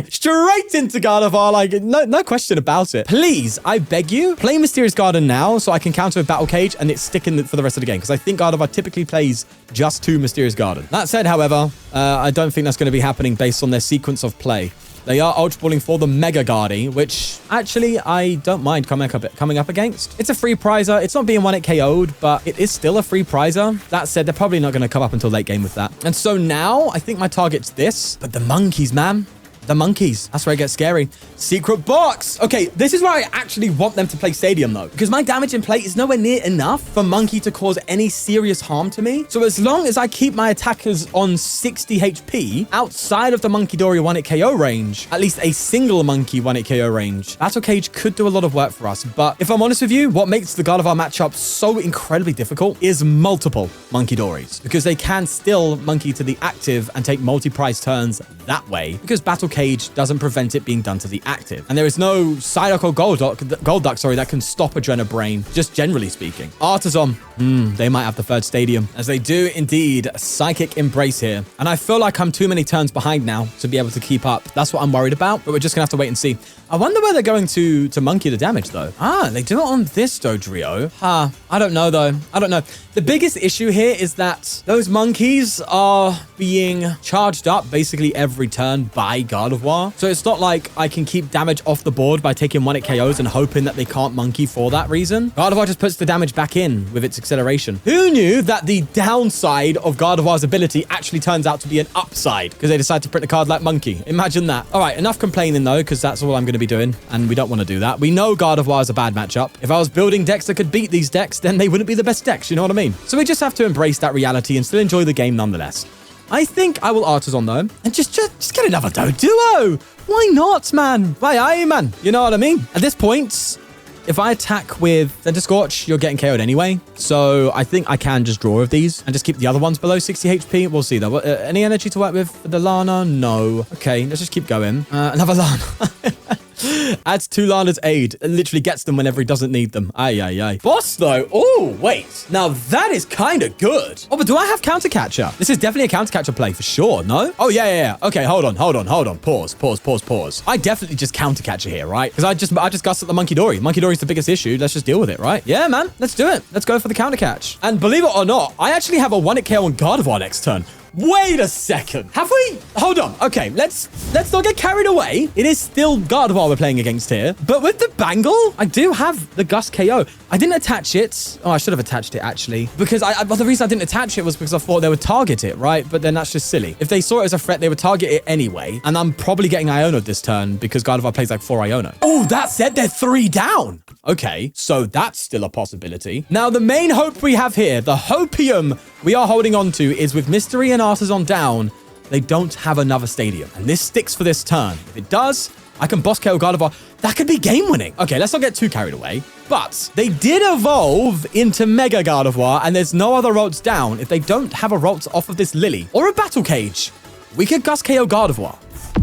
straight into Gardevoir, like, no question about it. Please, I beg you, play Mysterious Garden now so I can counter with Battle Cage and it's sticking for the rest of the game, because I think Gardevoir typically plays just 2 Mysterious Garden. That said, however, I don't think that's going to be happening based on their sequence of play. They are Ultra Balling for the Mega Guardy, which actually I don't mind coming up against. It's a free prizer. It's not being 1-hit KO'd, but it is still a free prizer. That said, they're probably not going to come up until late game with that. And so now I think my target's this, but the monkeys, man. The monkeys. That's where it gets scary. Secret box. Okay, this is where I actually want them to play Stadium, though, because my damage in play is nowhere near enough for Monkey to cause any serious harm to me. So as long as I keep my attackers on 60 HP outside of the Monkey Dory 1-hit KO range, at least a single Monkey 1-hit KO range, Battle Cage could do a lot of work for us. But if I'm honest with you, what makes the Gardevoir matchup so incredibly difficult is multiple Monkey Dories, because they can still Monkey to the active and take multi-prize turns that way, because Battle Cage doesn't prevent it being done to the active. And there is no Psyduck or Golduck, that can stop Adrena Brain, just generally speaking. Artisan, they might have the third Stadium, as they do indeed Psychic Embrace here. And I feel like I'm too many turns behind now to be able to keep up. That's what I'm worried about, but we're just gonna have to wait and see. I wonder where they're going to Monkey the damage, though. They do it on this Dodrio. I don't know, though. I don't know. The biggest issue here is that those monkeys are being charged up basically every turn by Gardevoir. So it's not like I can keep damage off the board by taking 1-hit KOs and hoping that they can't Monkey for that reason. Gardevoir just puts the damage back in with its acceleration. Who knew that the downside of Gardevoir's ability actually turns out to be an upside because they decide to print a card like Monkey? Imagine that. All right, enough complaining, though, because that's all I'm going to be doing, and we don't want to do that. We know Gardevoir is a bad matchup. If I was building decks that could beat these decks, then they wouldn't be the best decks, you know what I mean? So we just have to embrace that reality and still enjoy the game nonetheless. I think I will Artisan, though, and just get another Doduo. Why not, man? Why are you, man? You know what I mean? At this point, if I attack with Centiskorch, you're getting KO'd anyway. So I think I can just draw of these and just keep the other ones below 60 HP. We'll see, though. Any energy to work with for the Lana? No. Okay, let's just keep going. Another Lana. Adds 2 Lana's aid. It literally gets them whenever he doesn't need them. Aye. Boss, though. Oh, wait. Now, that is kind of good. Oh, but do I have Counter Catcher? This is definitely a Counter Catcher play for sure, no? Oh, yeah. Okay, hold on. Pause. I definitely just Counter Catcher here, right? Because I just gussed at the Monkey Dory. Monkey Dory's the biggest issue. Let's just deal with it, right? Yeah, man. Let's do it. Let's go for the Counter Catch. And believe it or not, I actually have a 1-hit KO on Gardevoir next turn. Wait a second. Have we? Hold on. Okay, let's not get carried away. It is still Gardevoir we're playing against here. But with the Bangle, I do have the Gust KO. I didn't attach it. Oh, I should have attached it, actually. Because well, the reason I didn't attach it was because I thought they would target it, right? But then that's just silly. If they saw it as a threat, they would target it anyway. And I'm probably getting Iono this turn because Gardevoir plays like 4 Iono. Oh, that said, they're 3 down. Okay, so that's still a possibility. Now, the main hope we have here, the hopium we are holding on to, is with Mystery and Artisan down, they don't have another Stadium. And this sticks for this turn. If it does, I can boss KO Gardevoir. That could be game winning. Okay, let's not get too carried away. But they did evolve into Mega Gardevoir, and there's no other Rolts down. If they don't have a Rolts off of this Lily or a Battle Cage, we could Gust KO Gardevoir.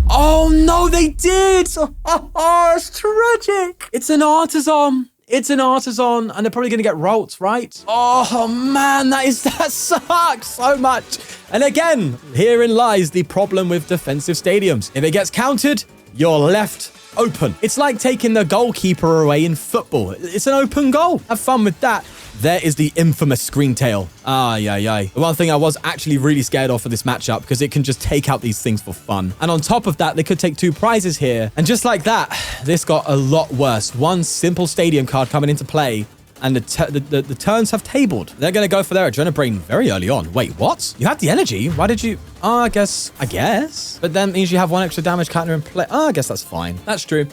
Oh, no, they did. Oh, it's tragic. It's an Artisan. It's an Artisan, and they're probably going to get Rolts, right? Oh, man, that sucks so much. And again, herein lies the problem with defensive stadiums. If it gets countered, you're left open. It's like taking the goalkeeper away in football. It's an open goal. Have fun with that. There is the infamous screen tail. The one thing I was actually really scared of for this matchup, because it can just take out these things for fun. And on top of that, they could take 2 prizes here. And just like that, this got a lot worse. One simple stadium card coming into play, and the turns have tabled. They're going to go for their Adrenabrain very early on. Wait, what? You had the energy? Why did you... Oh, I guess. But then means you have 1 extra damage counter in play. Oh, I guess that's fine. That's true.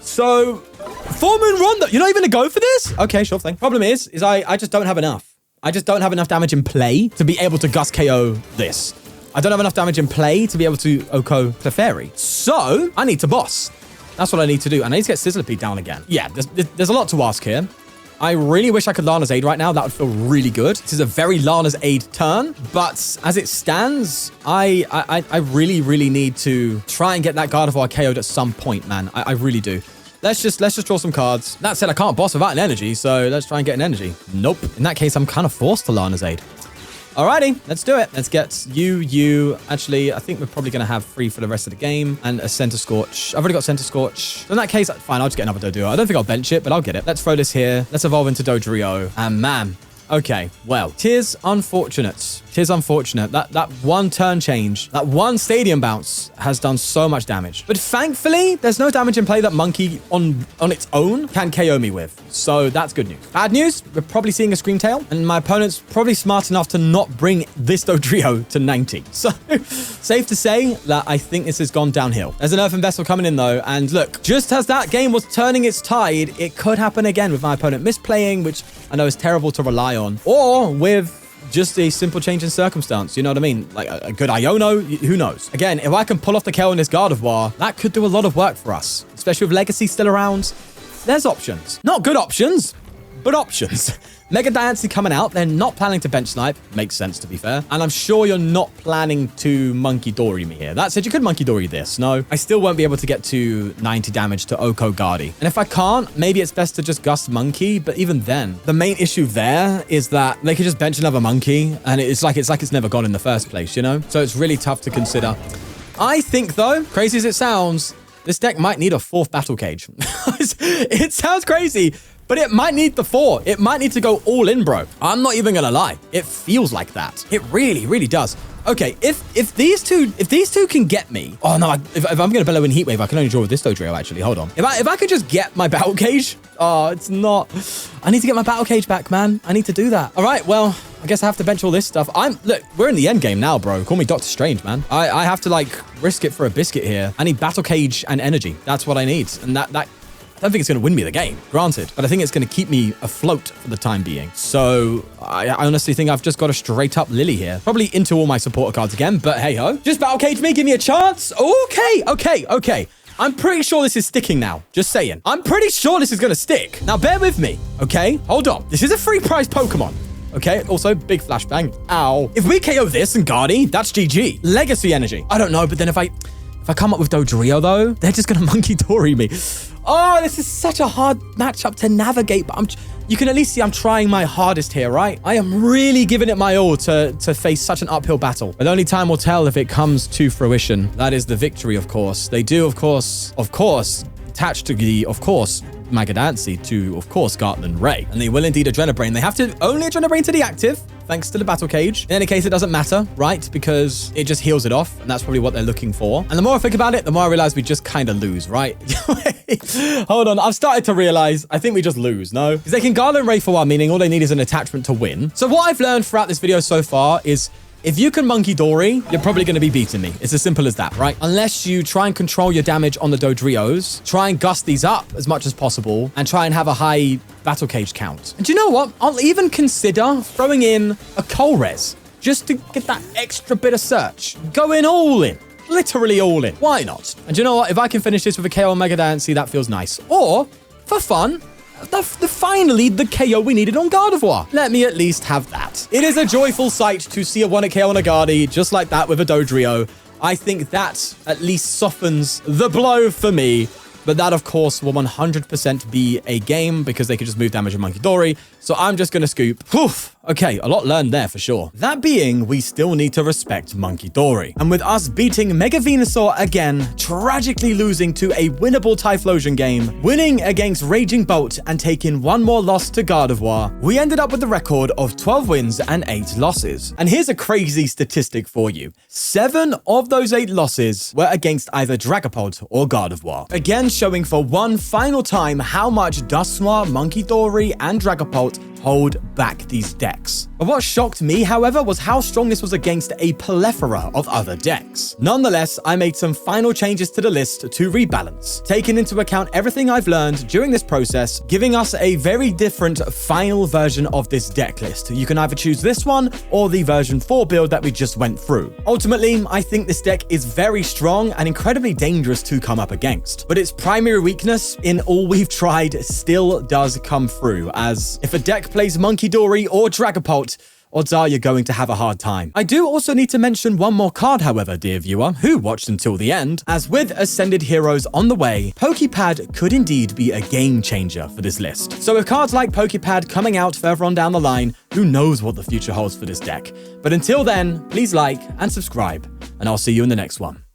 So, Full Moon Rondo. You're not even going to go for this? Okay, sure thing. Problem is I just don't have enough. I just don't have enough damage in play to be able to Gust KO this. I don't have enough damage in play to be able to Oko Clefairy. So, I need to boss. That's what I need to do. And I need to get Sizzlipede down again. Yeah, there's a lot to ask here. I really wish I could Lana's Aid right now. That would feel really good. This is a very Lana's Aid turn. But as it stands, I really need to try and get that Gardevoir KO'd at some point, man. I really do. Let's just draw some cards. That said, I can't boss without an energy, so let's try and get an energy. Nope. In that case, I'm kind of forced to Lana's Aid. Alrighty, let's do it. Let's get you. Actually, I think we're probably going to have 3 for the rest of the game. And a Centiskorch. I've already got Centiskorch. So in that case, fine, I'll just get another Dodrio. I don't think I'll bench it, but I'll get it. Let's throw this here. Let's evolve into Dodrio. And man, okay, well, tis unfortunate. That one turn change, that one stadium bounce has done so much damage. But thankfully, there's no damage in play that Monkey on its own can KO me with. So that's good news. Bad news, we're probably seeing a Scream Tail, and my opponent's probably smart enough to not bring this Dodrio to 90. So safe to say that I think this has gone downhill. There's an Earthen Vessel coming in though, and look, just as that game was turning its tide, it could happen again with my opponent misplaying, which I know is terrible to rely on, or with just a simple change in circumstance. You know what I mean? Like a good Iono, who knows? Again, if I can pull off the KO on this Gardevoir, that could do a lot of work for us, especially with Legacy still around. There's options. Not good options, but options. Mega Diancie coming out. They're not planning to bench snipe. Makes sense, to be fair. And I'm sure you're not planning to Monkey Dory me here. That said, you could Monkey Dory this. No, I still won't be able to get to 90 damage to Oko Guardi. And if I can't, maybe it's best to just Gust Monkey. But even then, the main issue there is that they could just bench another Monkey. And it's like it's never gone in the first place, you know? So it's really tough to consider. I think, though, crazy as it sounds, this deck might need a 4th Battle Cage. It sounds crazy, but it might need the 4. It might need to go all in, bro. I'm not even gonna lie. It feels like that. It really, really does. Okay, if these two can get me. Oh no, if I'm gonna bellow in Heat Wave, I can only draw with this Dodrio, actually. Hold on. If I could just get my Battle Cage. Oh, it's not. I need to get my Battle Cage back, man. I need to do that. All right, well, I guess I have to bench all this stuff. Look, we're in the end game now, bro. Call me Doctor Strange, man. I have to like risk it for a biscuit here. I need Battle Cage and energy. That's what I need. And that I don't think it's going to win me the game, granted, but I think it's going to keep me afloat for the time being. So I honestly think I've just got a straight up Lily here. Probably into all my supporter cards again, but hey ho. Just Battle Cage me, give me a chance. Okay. I'm pretty sure this is sticking now. Just saying. I'm pretty sure this is going to stick. Now bear with me, okay? Hold on. This is a free prize Pokemon. Okay, also, big flashbang. Ow. If we KO this and Guardi, that's GG. Legacy energy. I don't know, but then if I come up with Dodrio, though, they're just going to Monkey Dory me. Oh, this is such a hard matchup to navigate, but you can at least see I'm trying my hardest here, right? I am really giving it my all to face such an uphill battle. But only time will tell if it comes to fruition. That is the victory, of course. They do, of course, attach to the, of course, Mega Diancie to, of course, Gartland Ray. And they will indeed Adrenabrain. They have to only Adrenabrain to the active, thanks to the Battle Cage. In any case, it doesn't matter, right? Because it just heals it off, and that's probably what they're looking for. And the more I think about it, the more I realize we just kind of lose, right? Hold on, I've started to realize I think we just lose, no? Because they can Garland Ray for one, meaning all they need is an attachment to win. So what I've learned throughout this video so far is if you can Monkey Dory, you're probably going to be beating me. It's as simple as that, right? Unless you try and control your damage on the Dodrios, try and gust these up as much as possible, and try and have a high Battle Cage count. And do you know what? I'll even consider throwing in a Colress just to get that extra bit of search. Going all in. Literally all in. Why not? And do you know what? If I can finish this with a KO on Mega Diancie, that feels nice. Or, for fun, finally the KO we needed on Gardevoir. Let me at least have that. It is a joyful sight to see a 1-hit KO on a Guardi, just like that with a Dodrio. I think that at least softens the blow for me. But that, of course, will 100% be a game because they could just move damage with Monkey Dory. So I'm just gonna scoop. Poof. Okay, a lot learned there for sure. That being, we still need to respect Monkey Dory. And with us beating Mega Venusaur again, tragically losing to a winnable Typhlosion game, winning against Raging Bolt, and taking one more loss to Gardevoir, we ended up with a record of 12 wins and 8 losses. And here's a crazy statistic for you. 7 of those 8 losses were against either Dragapult or Gardevoir. Again, showing for one final time how much Dusknoir, Monkey Dory, and Dragapult hold back these decks. But what shocked me, however, was how strong this was against a plethora of other decks. Nonetheless, I made some final changes to the list to rebalance, taking into account everything I've learned during this process, giving us a very different final version of this deck list. You can either choose this one or the version 4 build that we just went through. Ultimately, I think this deck is very strong and incredibly dangerous to come up against, but its primary weakness in all we've tried still does come through, as if a deck plays Monkey Dory or Dragapult, odds are you're going to have a hard time. I do also need to mention one more card, however, dear viewer, who watched until the end, as with Ascended Heroes on the way, Pokepad could indeed be a game changer for this list. So with cards like Pokepad coming out further on down the line, who knows what the future holds for this deck. But until then, please like and subscribe, and I'll see you in the next one.